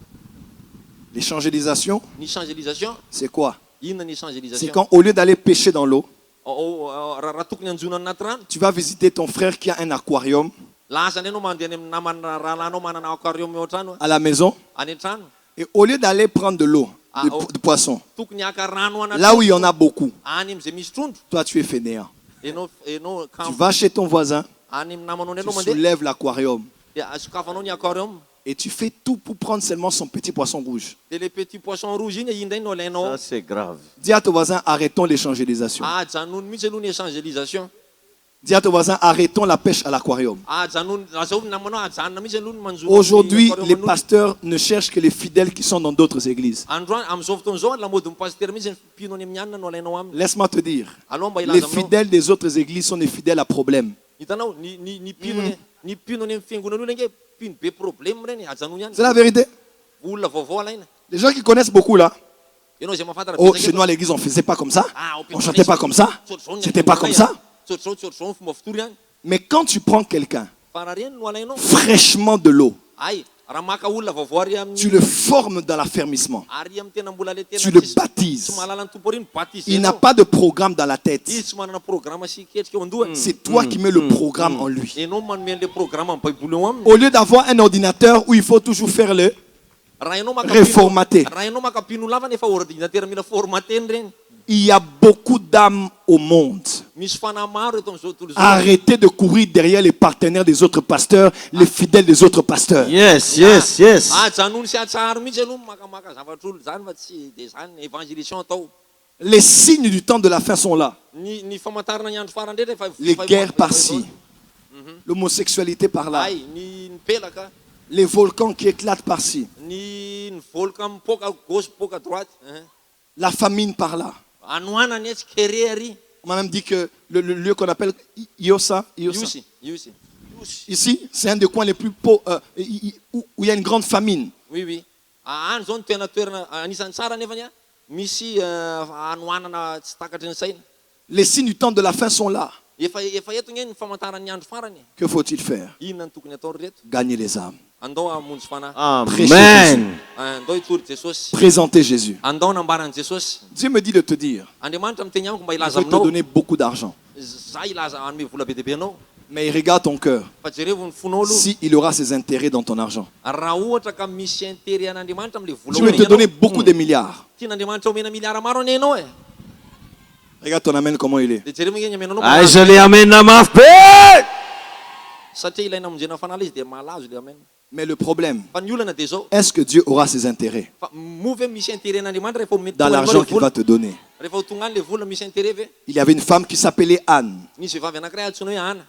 L'évangélisation, Ny évangélisation, c'est quoi? inona ny C'est évangélisation? quand au lieu d'aller pêcher dans l'eau, Raha tokony anjona anaty rano, tu vas visiter ton frère qui a un aquarium lasa any ianao mandeha any amin'ny namana rahalanao manana aquarium eo an-trano à la maison. any an-trano. Et au lieu d'aller prendre de l'eau, Ah, de, oh. de poissons, Tokony haka rano anaty là où il y en a beaucoup, any am'izay misy trondro. toi tu es fainéant. Enao Tu vas chez ton voisin, any amin'ny namanao ny tu anao mandeha soulèves l'aquarium dia sokafanao ny aquarium. et tu fais tout pour prendre seulement son petit poisson rouge. Dia le petit poisson rouge iny indray no alainao. Ça, c'est grave. Dis à ton voisin, arrêtons l'évangélisation. Ajanony mihitsy aloha ny évangélisation. Dis à ton voisin, arrêtons la pêche à l'aquarium. Ajanony lazao ny namanao ajanona mihitsy aloha ny manjona. Aujourd'hui, les pasteurs ne cherchent que les fidèles qui sont dans d'autres églises. Androany amin'izao fotoan'izao lamody ny pasteur mihitsy ny mpino any amin'ny anina no alainao aminy. Laisse-moi te dire, Aloha mba les ilaza aminao. fidèles des autres églises sont des fidèles à problème. Hitanao ny mpino ny mpino any amin'ny fiangonana io nge mpino be problème reny ajanony ihany. C'est la vérité. Olona vaovao alaina. Les gens qui connaissent beaucoup là, Ianao zay mahafantatra oh, betsaka chez nous à l'église, on ne faisait pas comme ça. Ah, On chantait pas comme ça. C'était pas comme ça. Tsotr'zao ny fomba fitory ihany. Mais quand tu prends quelqu'un Fa raha reny no alainao. fraîchement de l'eau, Ay, raha maka olona vaovao ary tu amin'ny le formes dans l'affermissement. ary amin'ny tena mbola le tena Tu le tsy baptises. mahalala ny tompo reny baptise. Il n'a pas de programme dans la tête. Izy tsy manana programme sy ketrika eo andohany. C'est toi qui mets le programme en lui. Enao manome an'le programme amin'ny baiboly eo aminy. Au lieu d'avoir un ordinateur où il faut toujours faire le Raha enao maka réformaté. raha enao maka pino lava nefa ordinateur mila formateny reny. Il y a beaucoup d'âmes au monde. Misy fanahy maro eto amin'izao tontolo izao. Arrêtez de courir derrière les partenaires des autres pasteurs, les fidèles des autres pasteurs. Yes, yes, yes. Janony sy atsahary mihitsy aloha makamaka zavatr'olo zany fa tsy de zany évangélisation atao. Les signes du temps de la fin sont là. Ny famantarana ny andro farany ndray efa Les guerres par-ci, l'homosexualité par-là, ay ny pelaka, les volcans qui éclatent par-ci, ny volcan mipoka à gauche mipoka à droite. la famine par-là. Anoana ny etsy kere ary. On m'a même dit que le lieu qu'on appelle Iosa, Iusy. ici, c'est un des coins les plus pauvres, où il y a une grande famine. Oui. Any zao ny tena toerana anisan'ny tsara nefany a misy anoanana tsy takatry ny saina. Les signes du temps de la fin sont là. Efa eto ny famantaran'ny andro farany. Que faut-il faire? Inona ny tokony atao reto? Gagner les âmes. Andao hamonjy fanahy. Amen. Andao hitory Jesosy. Présenter Jésus. Andao nambarany Jesosy. Dieu me dit de te dire, Andriamanitra miteny amiko mba il ilaza veut te aminao. donner beaucoup d'argent. Za ilaza anome vola be deaibe anao. Mais il regarde ton cœur. Fa jereo ny fonao aloha. S'il aura ses intérêts dans ton argent. Raha ohatra ka misy intérêt an'Andriamanitra am'le vola Dieu veut te donner beaucoup de milliards. Tian'Andriamanitra omena miliara maro any anao e. Regarde ton amen comment il est. De jereo migny amenanao. Ay, je l'ai amené à ma paix. Satria ilaina amonjena fanahy izy dia malazo le amena. Mais le problème, Fa ny olana dia zao. est-ce que Dieu aura ses intérêts Fa move misy intérêt an'Andriamanitra rehefa omena dans l'argent qu'il va te donner? rehefa ho tonga any le vola misy intérêt ve? Il y avait une femme qui s'appelait Anne. Nisy vehivavy anankiray antsoina hoe Ana.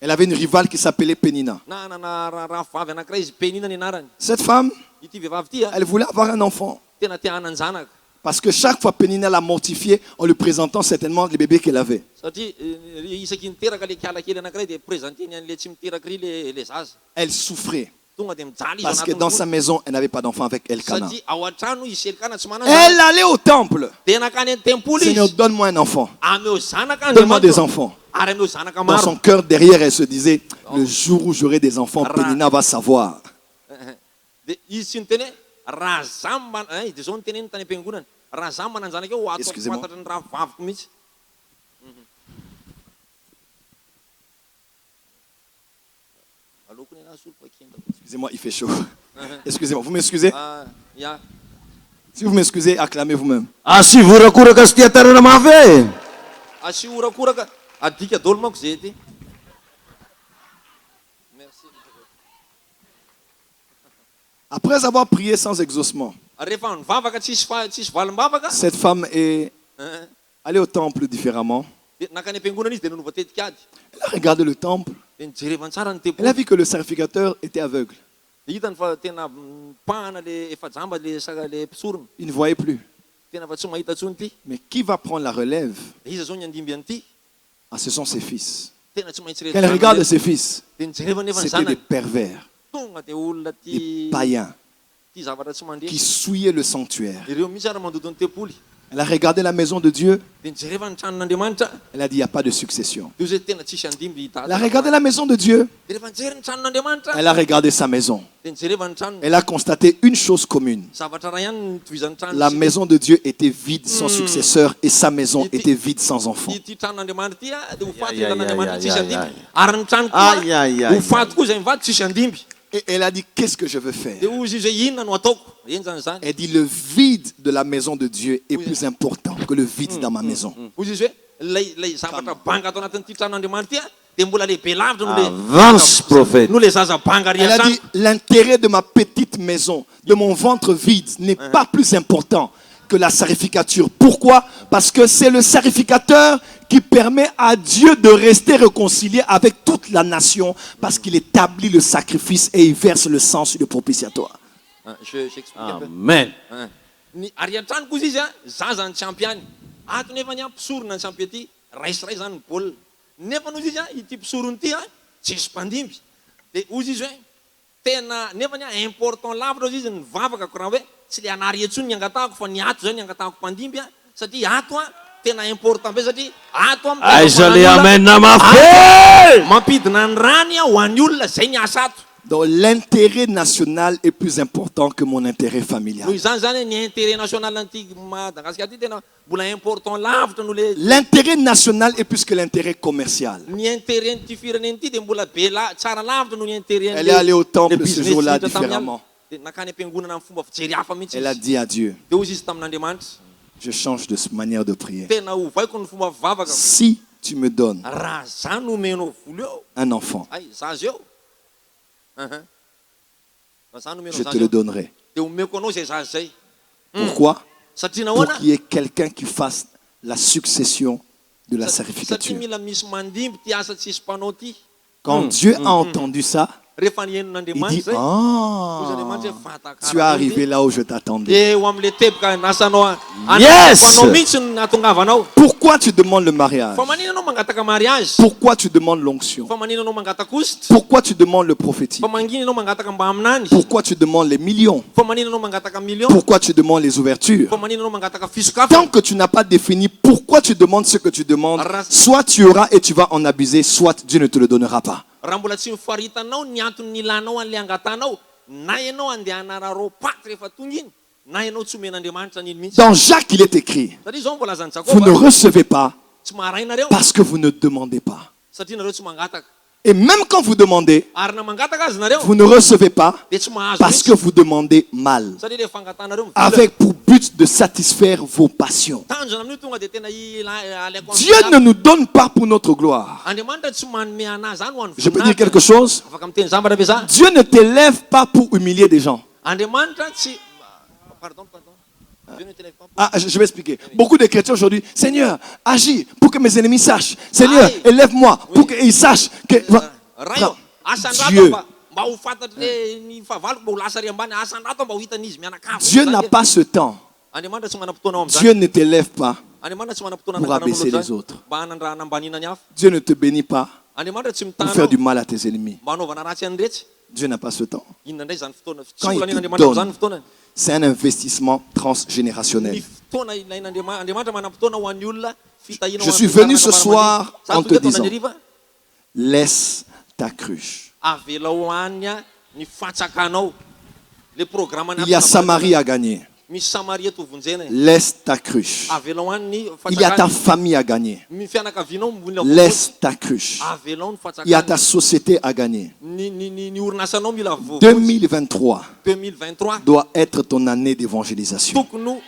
Elle avait une rivale qui s'appelait Pénina. Na nana raha vavy anankiray izy Penina ny anarany. Cette femme, Ity vehivavy ity a elle voulait avoir un enfant. tena tia hanan-janaka. Parce que chaque fois Pénina l'a mortifiée en lui présentant certainement les bébés qu'elle avait. Satria isaky miteraka le kiala kely anankiray dia présenteny an'le tsy miteraka ry le zaza. Elle souffrait. Tonga dia mijaly izy Parce que dans sa maison, elle n'avait pas d'enfant avec Elkanah. satria ao an-trano izy Elkana tsy manana. Elle allait au temple. Dia nakany amin'ny tempoly Seigneur, izy. donne-moi un enfant. Ameo zanaka Donne-moi des Andriamanitra. enfants. Ary ameo zanaka Dans son maro. cœur, derrière, elle se disait, le jour où j'aurai des enfants, Pénina va savoir. Dia izy tsy niteny hoe raha za dia zao niteneny tany am-piangonana. Raha za mananjanaka eo atoko Excusez-moi. fantatry ny raha vaviko mihitsy. Aloko ny anazy olo fakenda. Excusez-moi, il fait chaud. Excusez-moi, vous m'excusez? Ya. Si vous m'excusez, acclamez vous-même. Asivorakoraka sy tia tarana mafy. Asy orakoraka adika dolo manko zay ty. Merci. Après avoir prié sans exaucement, Rehefa nivavaka tsisy valim-bavaka. cette femme est allée au temple différemment. Dia nakany am-piangonana izy dia nanova tetikady. Elle a regardé le temple. Dia nijerevany tsara ny Elle a tempoly. vu que le sacrificateur était aveugle. Dia hitany fa tena mipahana le efajamba le mpisorona. Il ne voyait plus. tena fa tsy mahita tsony ty. Mais qui va prendre la relève? De iza zao ny andimby an'ity. Ah, ce sont ses fils. Tena tsy maintsy Qu'elle regarde ses fils. De nijereva nefa ny C'était des zanany. pervers, Tonga de olona des ty païens zavatra tsy mandeha. qui souillaient le sanctuaire. Ireo misy ara mandodo ny tempoly. Elle a regardé la maison de Dieu. De nijereva ny tranon'Andriamanitra. Elle a dit, il n'y a pas de succession. Io zay tena tsisy andimby hita. Elle a regardé la maison de Dieu. De rehefa nijery ny tranon'Andriamanitra. Elle a regardé sa maison. De nijereva ny tranony. Elle a constaté une chose commune. Zavatra raha ihany ny tovizan'ny tranony. La maison de Dieu était vide sans successeur et sa maison était vide sans enfant. Ity tranon'Andriamanitra ty a de ho faty Ya, ya, tranon'Andriamanitra ya, tsisy ya, andimby. ya. Ary ny trano Aïe, koa aïe, ho aïe. faty koa zay mivady tsisy andimby. Et elle a dit, qu'est-ce que je veux De faire? hozy izy hoe inona no ataoko? Eny zany zany. Elle dit, le vide de la maison de Dieu est plus important que le vide dans ma maison. Hozy izy hoe lay zavatra banga ato anatin'ity tranon'Andriamanitra ty a de mbola lehibe lavitra no le Avance, prophète. no le zaza banga Elle a dit, l'intérêt de ma petite maison, de mon ventre vide, n'est pas plus important que la sarificature. Pourquoi? Parce que c'est le sarificateur qui permet à Dieu de rester réconcilié avec toute la nation parce qu'il établit le sacrifice et il verse le sang sur le propitiatoire. J'explique un peu. Amen. Ny ary an-trano kosa izy a zaza ny tsampy any. Ato nefa ny a mpisorona ny tsampy aty raisyray zany ny baolina. Nefa nozy izy a ity mpisorony ity a tsisy mpandimby. De ozy izy hoe tena nefa ny a important lavitra ozy izy ny vavaka ko raha hoe tsy le anary etsony ny angatahako fa ny ato zay ny angatahako mpandimby a satria ato a tena important be satria ato Aiza le amen na mafy. mampidina ny rany a ho an'ny olona zay ny asa ato. Donc l'intérêt national est plus important que mon intérêt familial. Noho izany zany ny intérêt national an'ity Madagasikara ty tena mbola important lavitra no le L'intérêt national est plus que l'intérêt commercial. ny intérêt n'ity fireneny ity de mbola be tsara lavitra no ny intérêt Elle est allée au temple ce jour-là différemment. de nakany am-piangonana amin'ny fomba fijery hafa mihitsy Elle a izy. dit à Dieu, De hozy izy tamin'Andriamanitra je change de manière de prier. tena hovaiko ny fomba fivavaka Si tu me donnes raha zany omenao voly eo un enfant, ay zaza eo raha zany omenao je te zaza le eo donnerai. de omeko anao zay zaza zay Pourquoi? satria Pour nahoana qu'il y ait quelqu'un qui fasse la succession de la satria sarificature. mila misy mandimby ty asa tsisy mpanao ty. Quand Dieu a entendu ça, Rehefa ny il dit, henin'Andriamanitra zay ah, hozy Andriamanitra hoe fataka tu es arrivé là où je t'attendais. eo am'le teboka nasanao Yes! anao mihitsy ny atongavanao. Pourquoi tu demandes le mariage? Fa manina anao mangataka mariage? Pourquoi tu demandes l'onction? Fa manina anao mangataka ositra? Pourquoi tu demandes le prophétique? Fa mangina anao mangataka mba aminany? Pourquoi tu demandes les millions? Fa manina anao mangataka million? Pourquoi tu demandes les ouvertures? Fa manina anao mangataka fisokafa? Tant que tu n'as pas défini pourquoi tu demandes ce que tu demandes, soit tu auras et tu vas en abuser, soit Dieu ne te le donnera pas. Raha mbola tsy mifaritanao ny antony ilanao an'le angatanao, na ianao andeha hanararao paty rehefa tonga iny, na ianao tsy omen'Andriamanitra n'iny mihitsy. Dans Jacques, il est écrit, Satria zao mbola zany vous ne Jakoba, recevez pas tsy maharay nareo parce que vous ne demandez pas. satria nareo tsy mangataka. Et même quand vous demandez, Ary na mangataka azy nareo vous ne recevez pas de tsy mahazo parce que mihitsy. vous demandez mal, Satria le fangatanareo mivola. avec pour but de satisfaire vos passions. Tanjona amin'io tonga de tena aleko Dieu ne nous donne pas pour notre gloire. Andriamanitra tsy manome anazy zany ho an'ny Je peux dire voninahitra. quelque chose? Afaka miteny zavatra be za. Dieu ne t'élève pas pour humilier des gens. Andriamanitra tsy pardon. Dieu ne t'élève pas pour- Ah, je vais expliquer. Beaucoup de chrétiens aujourd'hui, Seigneur, agis pour que mes ennemis sachent. Seigneur, Aïe. élève-moi pour qu'ils sachent que... Raio, asan-drato Dieu, mba ho fantatry le ny fahavaloko mba ho lasa ry ambany asan-drato mba ho hitany izy mianakavy. Dieu n'a pas ce temps. Andriamanitra tsy manam-potoana ao Dieu amin'izany. ne t'élève pas. Andriamanitra tsy manam-potoana pour anakanan'olo abaisser les zany. autres. Mba hanandraha nambanina ny hafa. Dieu ne te bénit pas Andriamanitra tsy pour mitana faire du mal à tes ennemis. mba hanaovana ratsy any rehetra. Dieu n'a pas ce temps. Inona indray zany fotoana tsy Quand il te volan'Andriamanitra donne, zany ny fotoanany. c'est un investissement Ny transgénérationnel. fotoana ilain'Andriamanitra manam-potoana ho an'ny olona fitahina. Je suis venu ce soir en te disant, disant laisse ta cruche. avela ho any ny fatsakanao le programme Il y a Samarie à gagner. misy Samaria to vonjena. Laisse ta cruche. Avela ho any ny Il y a ta fatsakany. famille à gagner. Ny fianakavianao mila Laisse ta cruche. avela ho ny Il y a ta fatsakany. société à gagner. Ny orinasanao mila 2023 2023 doit être ton année d'évangélisation. tokony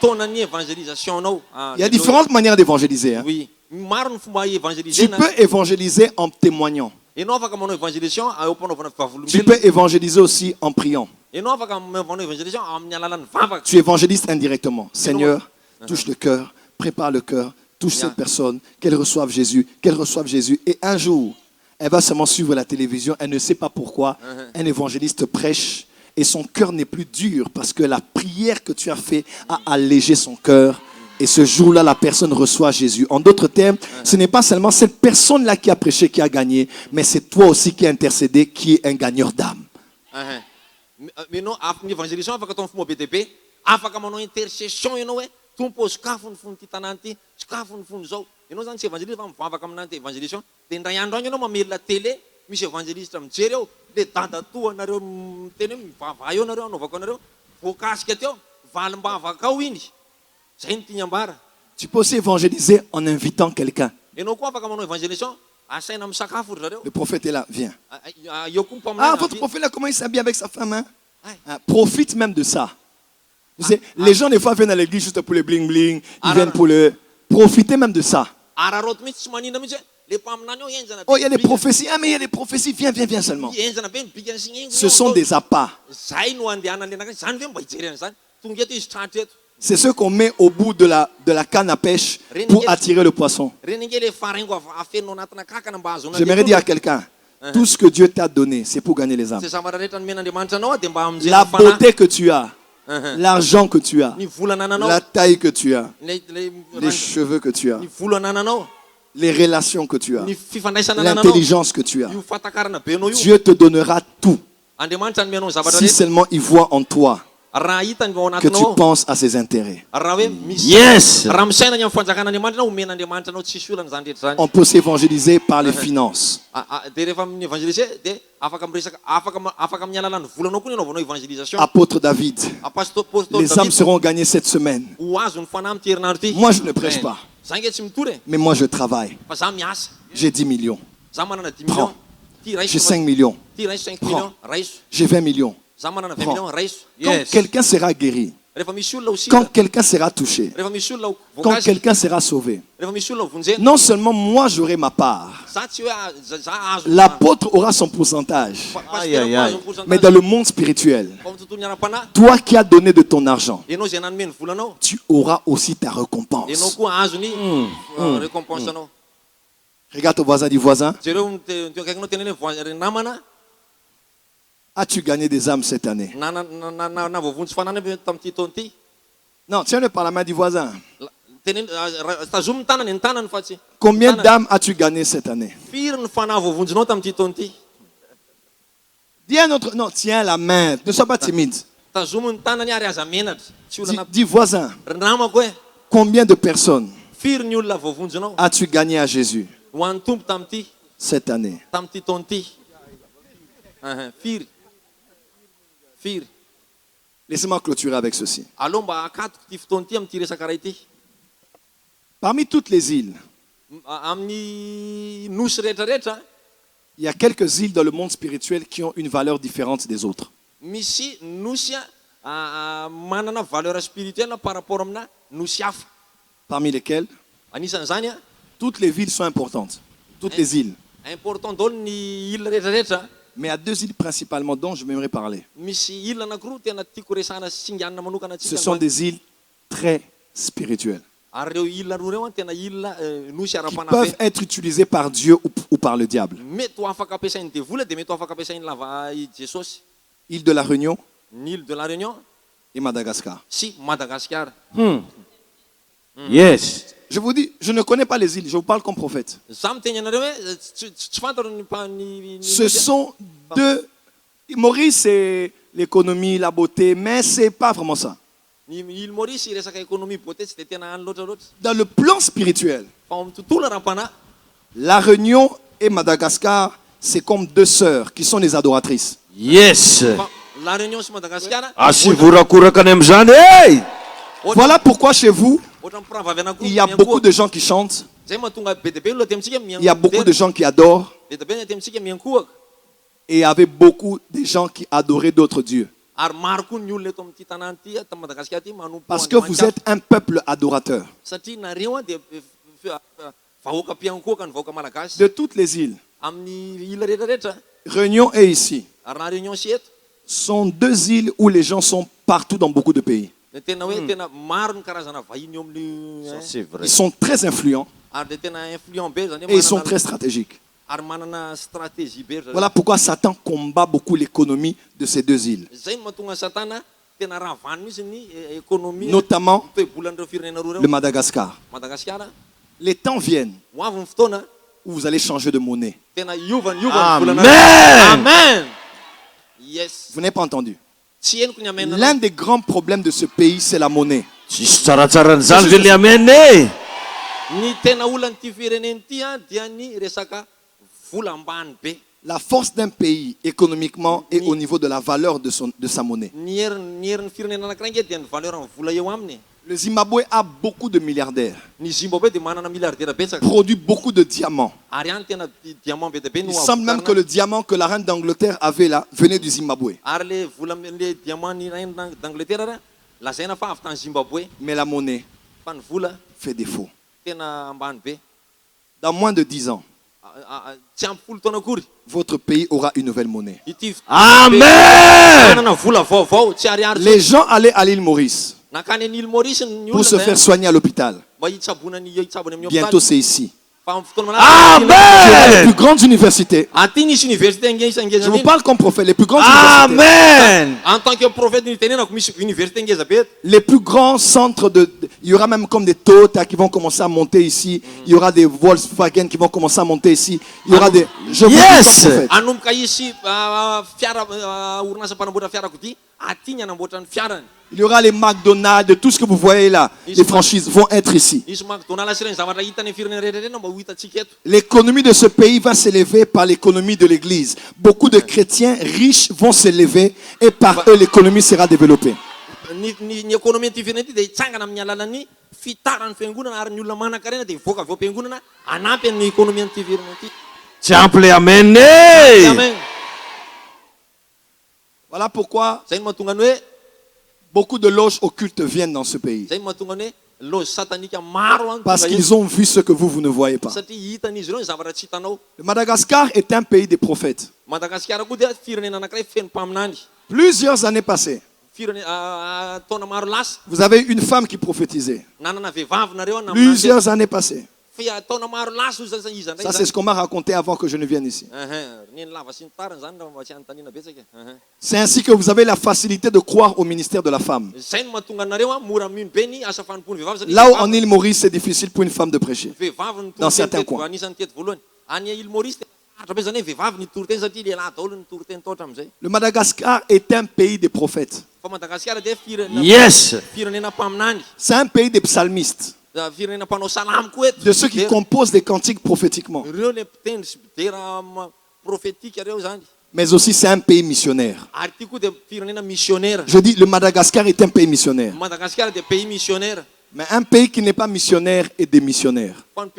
taonany évangélisation anao. Il y a différentes manières d'évangéliser. Hein. Oui, maro ny fomba Tu évangéliser. peux évangéliser en témoignant. Enao afaka manao évangélisation ao ampanaovana Tu vavolombelona. peux évangéliser aussi en priant. Enao afaka manao évangélisation amin'ny alalan'ny vavaka. Tu évangélises indirectement. Seigneur, touche le cœur, prépare le cœur, touche cette personne, qu'elle reçoive Jésus, qu'elle reçoive Jésus. Et un jour, elle va seulement suivre la télévision, elle ne sait pas pourquoi. Un évangéliste prêche, et son cœur n'est plus dur parce que la prière que tu as fait a allégé son cœur. Et ce jour-là, la personne reçoit Jésus. En d'autres termes, ce n'est pas seulement cette personne-là qui a prêché qui a gagné, mais c'est toi aussi qui as intercédé qui est un gagneur d'âme. Menao afaka évangélisation afaka atao fomba be dia be, afaka manao intercession ianao hoe tompo sokafony fony ty tanàna ty, sokafony fony zao. Ianao zany tsy évangéliste fa mivavaka aminany ty évangélisation. Dia indray andro any ianao mamelona télé, misy évangéliste mijery eo, dia dadatoa anareo miteny hoe mivavaka eo anareo, anaovako anareo, voakasika teo, valim-bavaka ao iny. Zay ny tiany ambara. Tu peux aussi évangéliser en invitant quelqu'un. Ianao koa afaka manao évangélisation, asaina misakafo ry zareo. Le prophète est là, viens. Eo koa Ah, mpaminana. votre prophète là, comment il s'habille avec sa femme, hein? Ouais. Ah, profite même de ça. Vous savez, les gens des fois viennent à l'église juste pour le bling bling, ils viennent pour le... Profitez même de ça. Araroto mihitsy tsy manina mihitsy hoe le mpaminany ao enjana be. Oh, il y a des prophéties. Ah, mais il y a des prophéties. Viens, viens, viens seulement. Enjana be mibikany sy igny. Ce sont des appâts. Zay no andehanan'ny anakay. Zany ve mba hijerena zany. Tonga eto izy tratra eto. C'est ce qu'on met au bout de la canne à pêche pour attirer le poisson. Reny nge le faraingo afenao anatina kakana mba azona. J'aimerais dire à quelqu'un, tout ce que Dieu t'a donné, c'est pour gagner les âmes. Sy zavatra rehetra nomen'Andriamanitra anao dia mba amijena La fanahy. beauté que tu as, l'argent que tu as, Ny vola anananao. la taille que tu as, Les les cheveux que tu as, ny vola anananao. les relations que tu as, Ny fifandraisana anananao. l'intelligence que tu as. Io fatakarana benao io. Dieu te donnera tout Andriamanitra nomenao zavatra si rehetra. seulement il voit en toi Raha hitany ao que tu anatinao. penses à ses intérêts. Raha hoe misy. Yes. Raha misaina ny amin'ny fanjakan'Andriamanitra anao omen'Andriamanitra anao tsisy olana zany rehetra zany. On peut s'évangéliser par les finances. Dia rehefa amin'ny évangélise dia afaka miresaka afaka amin'ny alalan'ny volanao koa ny anaovanao évangélisation. Apôtre David, Apôstôly les âmes David seront gagnées cette semaine. ho azo ny fanahy amin'ny herinandro ty. Moi, je ne prêche pas, Za nge tsy mitory e. mais moi, je travaille. Fa za miasa. J'ai 10 millions, Za manana 10 Prends. millions. Ty raiso. j'ai 5 millions, Ty raiso 5 Prends. millions. Raiso. j'ai 20 millions. Za manana 20 Prends. millions. Raiso. Quand Yes. quelqu'un sera guéri, Rehefa misy olona ho quand sila. quelqu'un sera touché, Rehefa misy olona ho quand voakasika. quelqu'un sera sauvé, Rehefa misy olona ho vonjena. non seulement moi, j'aurai ma part, Za tsy hoe za azo. l'apôtre aura son pourcentage, Aïe, aïe, aïe. mais dans le monde spirituel, Fa amin'ny tontolo ny ara-panahy. toi qui as donné de ton argent, Ianao zay nanome ny volanao. tu auras aussi ta Ianao récompense. koa azo ny récompense anao. Regarde ton voisin, dis voisin, Jereo akaikinao teneny hoe namana. as-tu gagné des âmes cette année? Na voavonjy fanana tamin'ity taona ty. Non, tiens-le par la main du voisin. Teneny tazomy ny tanany, ny tanany fa tsy. Combien d'âmes as-tu gagné cette année? Firy ny fanahy voavonjinao tamin'ity taona ty. Dis un autre, non, tiens la main, ne sois pas timide. Tazomy ny tanany ary aza menatra. Tsy olana. Dis voisin, Namako hoe combien de personnes firy ny olona voavonjinao as-tu gagné à Jésus ho an'ny tompo tamin'ity cette année? tamin'ity taona ty. Firy. Firy. Laissez-moi clôturer avec ceci. Aleo mba akatoko ty fotoana ty amin'ity resaka raha ity. Parmi toutes les îles, Amin'ny nosy rehetrarehetra il y a quelques îles dans le monde spirituel qui ont une valeur différente des autres. misy nosy manana valeur spirituelle par rapport amina nosy hafa. Parmi lesquelles, Anisan'izany toutes les villes sont importantes. Toutes les îles. important daholo ny ilona rehetrarehetra. Mais il y a deux îles principalement dont je m'aimerais parler. Misy ilona anankiroa tena tiako resana singanina manokana Ce sont des îles très spirituelles ary reo ilona roa reo tena ilona nosy qui ara-panahy peuvent être utilisées par Dieu ou par le diable. mety ho afaka ampiasainy devola dia mety ho afaka ampiasainy lava i Jesosy. Île de la Réunion Ny île de la Réunion et Madagascar. sy Madagascar. Yes. Je vous dis, je ne connais pas les îles, je vous parle comme prophète. Za miteny anareo hoe tsy fantaro ny Ce sont deux... Maurice, c'est l'économie, la beauté, mais ce n'est pas vraiment ça. ny île Maurice resaka économie beauté tsy dia tena any loatra. Dans le plan spirituel, Fa amin'ny tontolo ara-panahy la Réunion et Madagascar, c'est comme deux sœurs qui sont des adoratrices. Yes. fa la Réunion sy Madagascar Asivorakoraka any amin'izany. Hey! Voilà pourquoi chez vous, ohatran'ny mpiravavy anankiroa il y a beaucoup de gens qui chantent, zay mahatonga be dia be olona aty amintsika il y a beaucoup de gens qui adorent, be dia be aty amintsika miankohaka. et il y avait beaucoup de gens qui adoraient d'autres dieux. Ary maro koa ny olona eto amin'ity tanàna ty ta Madagascar ty manompo Parce que vous êtes un peuple adorateur. satria nareo dia vahoaka mpiankohaka ny vahoaka malagasy De toutes les îles, amin'ny ila rehetrarehetra. Réunion et ici, Ary na Réunion sy eto sont deux îles où les gens sont partout dans beaucoup de pays. dia tena hoe tena maro ny karazana vahiny eo amin'ny Ça, c'est vrai. Ils sont très influents ary dia tena influent be zany et ils sont très stratégiques. ary manana stratégie be ry zareo. Voilà pourquoi Satan combat beaucoup l'économie de ces deux îles. Zay no mahatonga Satana tena ravany mihitsy ny économie Notamment toe-bolan'ireo firenena roa le reo. Madagascar. Madagasikara Les temps viennent ho avy ny fotoana où vous allez changer de monnaie. tena iovany ny Amen. volana. Amen. Yes. Vous n'avez pas entendu. Tsy henoko ny amenana. L'un des grands problèmes de ce pays, c'est la monnaie. Tsisy tsaratsaran'izany ve le amen e? Ny tena olan'ity fireneny ity dia ny resaka vola ambany be. La force d'un pays économiquement et au niveau de la valeur de sa monnaie. Ny herin'ny firenena anankiray nge dia ny valeur ny vola eo aminy. Le Zimbabwe a beaucoup de milliardaires, Ny Zimbabwe dia manana milliardaire betsaka. produit beaucoup de diamants. Ary any tena diamant be dia be no Il semble même que le diamant que la reine d'Angleterre avait là venait du Zimbabwe. ary le vola le diamant ny reine d'Angleterre ra lazaina fa avy tany Zimbabwe Mais la monnaie fa ny vola fait défaut. tena ambany be. Dans moins de 10 ans, Tsy ampy folo taona akory votre pays aura une nouvelle monnaie. ity Amen. manana vola vaovao tsy ariary Les gens allaient à l'île Maurice nakany an'île Maurice ny pour se faire soigner à l'hôpital. mba hitsabony amin'ny Bientôt, c'est ici. fa amin'ny fotoana Amen. Tu auras les plus grandes universités. aty nisy université Je vous ngeza parle comme prophète. Les plus grandes universités. Amen. en tant que prophète ny tenenako misy université ngeza be. Les plus grands centres il y aura même comme des Toyota qui vont commencer à monter ici. Il y aura des Volkswagen qui vont commencer à monter ici. Il y aura des. Je vous dis Yes. comme prophète. Anomboka isy fiara orinasa mpanamboatra fiarakodia aty ny anamboatra ny fiarany. Il y aura les McDonald's, tout ce que vous voyez là. Les franchises vont être ici. Isy McDonald's reny zavatra hitany firenena rehetra mba ho hitatsika eto. L'économie de ce pays va s'élever par l'économie de l'Église. Beaucoup de chrétiens riches vont s'élever et par eux l'économie sera développée. Ny économie ty firenena ty dia hitsangana amin'ny alalan'ny fitaran'ny fiangonana ary ny olona manan-karena dia hivoaka avy eo am-piangonana anampy amin'ny économie an'ity firenena ty. Tsy ampy le amen e. Amen. Voilà pourquoi Zay no mahatonga ny hoe beaucoup de loges occultes viennent dans ce pays. zay no mahatonga ny hoe loge satanika maro any Parce tonga qu'ils ont vu ce que vous ne voyez pas. eto. Satria hitan'izy ireo ny zavatra tsy hitanao. Le Madagascar est un pays des prophètes. Madagasikara koa dia firenena anankiray feno mpaminany. Plusieurs années passées, Taona maro lasa vous avez une femme qui prophétisait. nanana vehivavy nareo any Plusieurs années passées. taona maro lasa izy Ça, c'est ce qu'on m'a raconté avant que je ne vienne ici. neny lava sy ny tariny zany raha mba tsy anotaniana betsaka. C'est ainsi que vous avez la facilité de croire au ministère de la femme. Zay no mahatonga anareo mora mino be ny asa fanompony vehivavy satria Là où en île Maurice, c'est difficile pour une femme de prêcher. vehivavy ny Dans certains toro-teny coins. anisan'ny tety voalohany any Île Maurice sarotra be zany hoe vehivavy ny toro-teny satria lehilahy daholo ny toro-teny taotra am'izay. Le Madagascar est un pays des prophètes. Fa Madagasikara dia Yes. firenena mpaminany, C'est un pays des psalmistes, firenena mpanao salamy koa eto. de ceux qui composent des cantiques prophétiquement. Ireo le mpitendry sy mpidera prophétique reo zany. Mais aussi, c'est un pays missionnaire. Ary ty koa dia firenena missionnaire. Je dis, le Madagascar est un pays missionnaire. Madagasikara dia pays missionnaire. Mais un pays qui n'est pas missionnaire est démissionnaire. Fa ny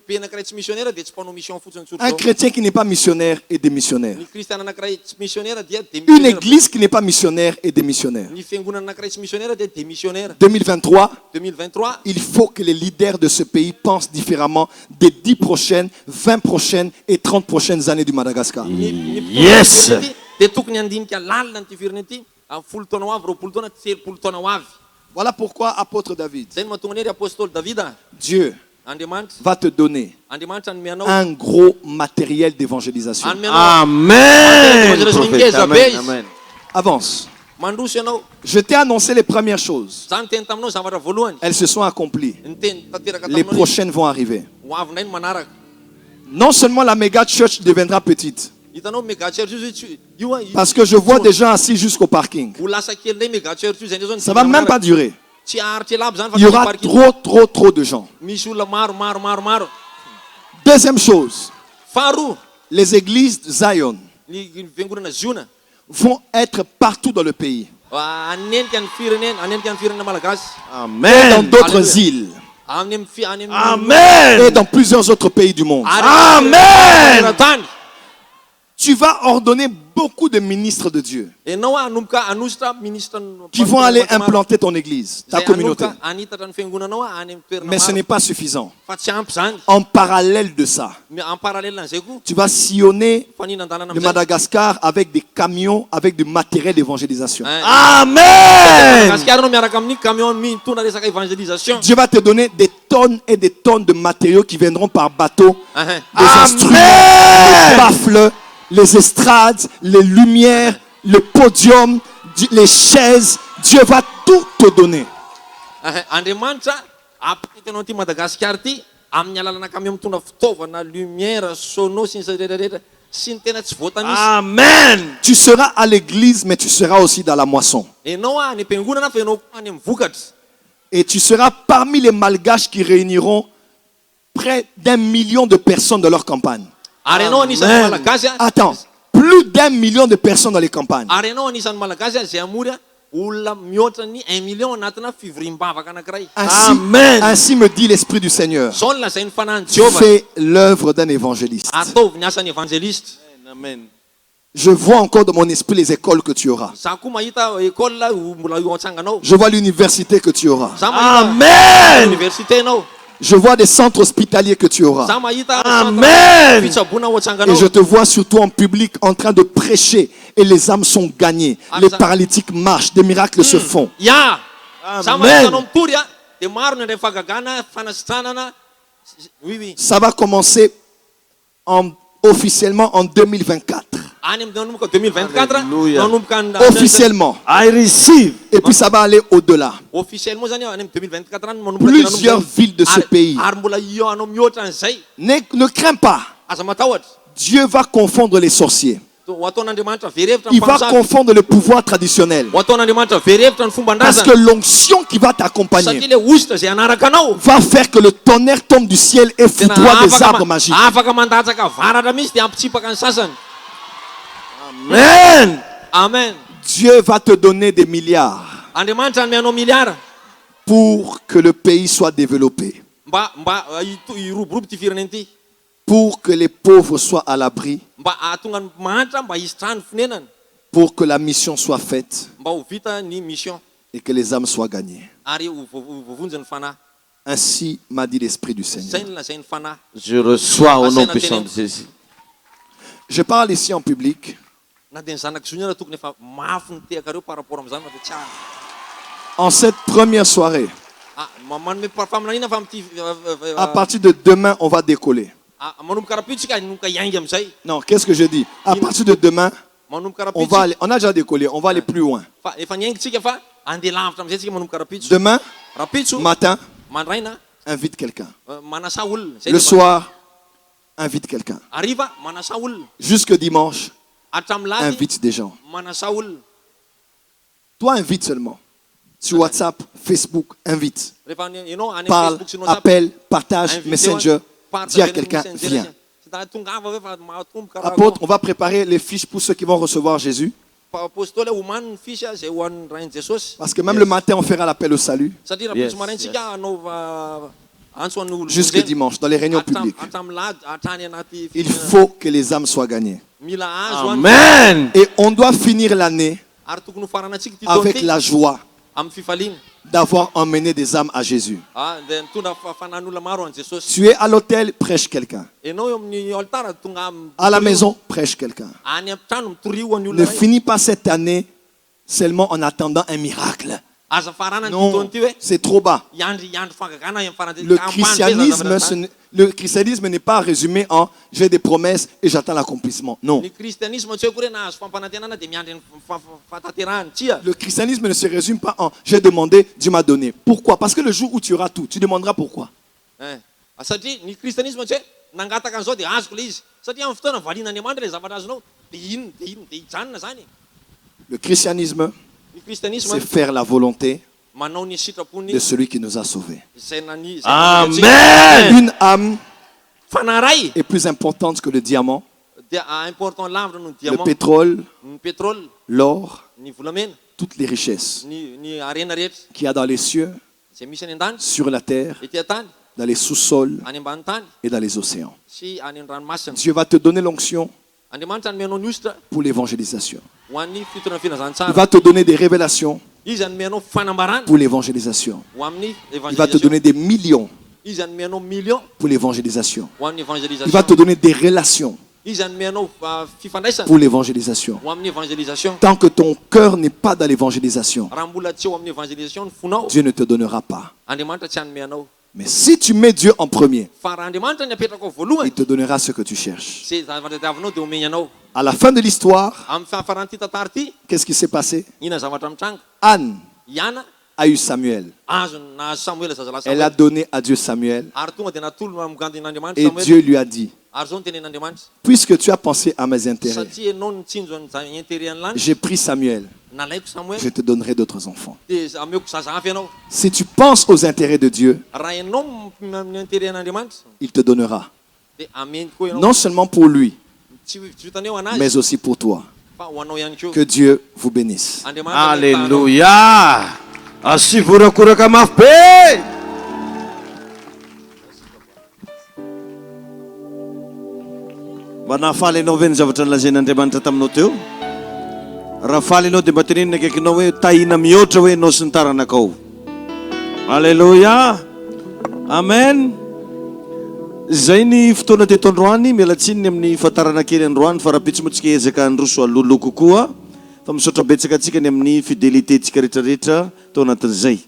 pays anankiray tsy missionnaire dia tsy mpanao mission fotsiny tsotro Un zao. chrétien qui n'est pas missionnaire est démissionnaire. Ny kristiana anankiray tsy missionnaire dia Une démissionnaire. église qui n'est pas missionnaire est démissionnaire. Ny fiangonana anankiray tsy missionnaire dia démissionnaire. 2023, 2023 il faut que les leaders de ce pays pensent différemment des 10 prochaines, 20 prochaines et 30 prochaines années du Madagascar. Yes. dia tokony handinika lalina nyty firenena ity amin'ny folo taona ho avy, roapolo taona, telopolo taona ho avy. Voilà pourquoi, apôtre David, Zay no mahatonga ny hery apôstôly Davida, Dieu Andriamanitra va te donner Andriamanitra nomeanao un gros matériel d'évangélisation. anomeanao Amen. Prophète. Amen. Amen. Avance. mandroso ianao. Je t'ai annoncé les premières choses. Zany teny taminao zavatra voalohany. Elles se sont accomplies. Ny teny tanteraka Les taminao prochaines vont arriver. ho avy ny manaraka. Non seulement la méga church deviendra petite, Hitanao mega church io parce que je vois des gens assis jusqu'au parking. ho lasa kely ndray mega church io zay ndray zao ny Ça va même pas durer. tsy haharitra ela aby zany fa Il y aura parking. trop de gens. Misy olona maro. Deuxième chose, Faharoa, les églises de Zion ny fiangonana Ziona vont être partout dans le pays. anenika ny firenena malagasy. Et dans Amen. d'autres Alléluia. îles. Any amin'ny Amen. Et dans plusieurs autres pays du monde. Amen. tany. Tu vas ordonner beaucoup de ministres de Dieu Ianao hanomboka hanositra ministra qui vont aller implanter ton église, ta communauté. anitatra ny fiangonanao any amin'ny toerana Mais ce maro. n'est pas suffisant. Fa tsy ampy zany. En parallèle de ça, En parallèle an'izay koa tu vas sillonner faninandalana le amin'izay. Madagascar avec des camions, avec du matériel d'évangélisation. Amen. Madagasikara anao miaraka amin'ny camion mitondra resaka évangélisation. Dieu va te donner des tonnes et des tonnes de matériaux qui viendront par bateau. Ahem. Les instruments, les baffles, les estrades, les lumières, le podium, les chaises. Dieu va tout te donner. Andriamanitra ampitenao ty Madagasikara ty amin'ny alalana camion mitondra fitaovana lumière, sono sy ny rehetrarehetra sy ny tena tsy voatanisa. Amen. Tu seras à l'église, mais tu seras aussi dans la moisson. Ianao any am-piangonana fa ianao koa any amin'ny vokatra. Et tu seras parmi les malgaches qui réuniront près d'1 million de personnes dans leur campagne. Ary ianao anisan'ny malagasy Attends, plus d'1 million de personnes dans les campagnes. ary ianao anisan'ny malagasy zay amory olona mihoatra ny 1 million anatina fivoriam-bavaka anankiray. Amen. Ainsi me dit l'Esprit du Seigneur. Zao no lazain'ny fanahin'i Jehovah. Fais l'œuvre d'un évangéliste. Ataovy ny asan'ny évangéliste. Amen. Je vois encore dans mon esprit les écoles que tu auras. Za koa mahita école mbola io antsanganao. Je vois l'université que tu auras. Za mahita Amen. université anao. Je vois des centres hospitaliers que tu auras. Za mahita Amen. fitsaboana ho Et antsanganao. je te vois surtout en public en train de prêcher et les âmes sont gagnées. Les paralytiques marchent, des miracles se font. Ya. Za Amen. mahita anao mitory dia maro ny andray fagagana, fanasitranana. Oui oui. Ça va commencer officiellement en 2024. Any amin'ny nanomboka 2024 Alléluia. nanomboka Officiellement. I receive. Et puis ça va aller au-delà. officiellement zany any amin'ny 2024 any manomboka Plusieurs villes de ce pays. ary mbola io anao mihoatra an'izay. Ne crains pas. Aza matahotra. Dieu va confondre les sorciers. Ho ataon'Andriamanitra verevitra ny Il va mpamosavy. confondre le pouvoir traditionnel. Ho ataon'Andriamanitra verevitra ny fomba Parce que andrazana. l'onction qui va t'accompagner Satria le ositra zay anaraka anao. va faire que le tonnerre tombe du ciel et Tena foudroie des arbres magiques. afaka mandatsaka varatra mihitsy dia ampitsipaka ny sasany. Amen. Amen. Dieu va te donner des milliards Andriamanitra ny anao miliara pour que le pays soit développé, mba iroborobo ty firenena ty. pour que les pauvres soient à l'abri, Mba ahatonga ny manitra mba hisy trano fonenana. pour que la mission soit faite Mba ho vita ny mission et que les âmes soient gagnées. ary ho vovonjy ny fanahy. Ainsi m'a dit l'Esprit du Seigneur. Zay ny lazainy ny fanahy. Je reçois au nom puissant de Jésus. Je parle ici en public. Na dia ny zanaka zony tokony efa mafy ny teakareo par rapport amin'izany na dia tsara. En cette première soirée, Manome faminaniana fa amin'ity à partir de demain, on va décoller. manomboka rapitsika nomboka iangy amin'izay. Non, qu'est-ce que je dis? À partir de demain, Manomboka on va rapitsika aller, on a déjà décollé, on va aller plus loin. fa efa niaingitsika fa andeha lavitra amin'izay tsika manomboka rapitso. Demain Rapitso matin, mandraina invite quelqu'un. manasa olona. Zay Le dia soir, invite quelqu'un. hariva manasa olona. Jusque dimanche, Hatramin'ny lady invite des gens. manasa olona. Toi, invite seulement. Sur WhatsApp, Facebook, invite. Rehefa ianao any Parle, Facebook sy no WhatsApp, appelle, partage, invite Messenger. partage Dis à amin'ny quelqu'un, Messenger viens. izy. Tsy tongava hoe fa mahatomboka raha Apôtre, on va préparer les fiches pour ceux qui vont recevoir Jésus. fa apôstoly homaniny fisy zay ho an'ny rainy Jesosy. Parce que même le matin, on fera l'appel au salut. Satria Yes, rapitso maraintsika anaova antso an'ny olo. Jusque dimanche, dans les réunions publiques. Hatramin'ny lady hatrany anaty Il faut que les âmes soient gagnées. mila azo any. Amen. Et on doit finir l'année Ary tokony ho farana antsika ty taona avec ty la joie amin'ny fifaliana. d'avoir emmené des âmes à Jésus. Dia nitondra fanan'olona maro an'i Jesosy. Tu es à l'hôtel, prêche quelqu'un. Ianao eo amin'ny altara tonga À la maison, prêche quelqu'un. any amin'ny trano mitorio an'ny Ne olona ray. finis pas cette année seulement en attendant un miracle. Aza farana ny Non, taona ty hoe c'est trop bas. iandry fangagana amin'ny farany Le christianisme n'est pas résumé en j'ai des promesses et j'attends l'accomplissement. Non. ny kristianisme tsy hoe koa hoe nahazo fampanantenana dia miandry ny fahatanterahany tsia. Le christianisme ne se résume pas en j'ai demandé, Dieu m'a donné. Pourquoi? Parce que le jour où tu auras tout, tu demanderas pourquoi. Satria ny kristianisme tsy hoe nangataka an'izao dia azoko le izy. Satria amin'ny fotoana valian'Andriamanitra le zavatra azonao dia inona dia inona dia hijanona zany. Le christianisme, Ny kristianisme c'est faire la volonté manao ny sitrapony de celui qui nous a sauvés. zay nani Amen. Une âme fanahy ray est plus importante que le diamant, dia important lavitra noho ny le diamant, pétrole, ny pétrole, l'or, ny volamena, toutes les richesses ny arena rehetra qu'il y a dans les cieux, zay misy any an-tany, sur la terre, ety an-tany, dans les sous-sols any ambany tany et dans les océans. sy any an-dranomasina. Dieu va te donner l'onction Andriamanitra nomenao ny ositra pour l'évangélisation. ho an'ny fitorana Il filazantsara. va te donner des révélations Izy anomenao fanambarana pour l'évangélisation. ho amin'ny Il va te évangélisation. donner des millions Izy anomenao million pour l'évangélisation. ho amin'ny Il va évangélisation. te donner des relations Izy anomenao fifandraisana pour l'évangélisation. ho amin'ny évangélisation. Tant que ton cœur n'est pas dans l'évangélisation, Raha mbola tsy eo amin'ny évangélisation ny fonao, Dieu ne te donnera pas. Andriamanitra tsy anomenao. Mais si tu mets Dieu en premier, Fa raha Andriamanitra ny apetraka ao il voalohany, te donnera ce que tu cherches. zay zavatra tadiavinao dia omeny anao. À la fin de l'histoire, Amin'ny fahafaran'ity tantara ity, qu'est-ce qui s'est passé? ina zavatra mitranga. Anne Iana a eu Samuel. nahazo Samuel zazalahy Elle a Samuel. donné à Dieu Samuel Ary tonga dia natolo migandin'Andriamanitra et Samuel. Dieu lui a dit, Ary zao ny tenen'Andriamanitra. puisque tu as pensé à mes intérêts, Satria ianao nitsinjo ny intérêt an'lany, j'ai pris Samuel, nalaiko Samuel, je te donnerai d'autres enfants. dia ameko zaza hafa ianao. Si tu penses aux intérêts de Dieu, Raha ianao amin'ny intérêt an'Andriamanitra, il te donnera. dia ameny koa ianao. Non seulement pour lui, Tsy vitaneo anazy, mais aussi pour toi. fa ho anao ihany koa. Que Dieu vous bénisse. Andriamanitra ny tanao. Alléluia. Asivorakoraka mafy be. Mba nahafaly ianao ve ny zavatra nolazain'Andriamanitra taminao teo? Raha faly ianao dia mba tenenina akaikinao hoe tahina mihoatra hoe ianao sy ny taranakao. Alléluia. Amen. Zay ny fotoana teto androany, mialatsininy amin'ny fahatarana kely androany, fa raha pitsy moa tsika ezaka androso alolo kokoa, fa misaotra betsaka antsika ny amin'ny fidélité tsika rehetrarehetra tao anatin'izay.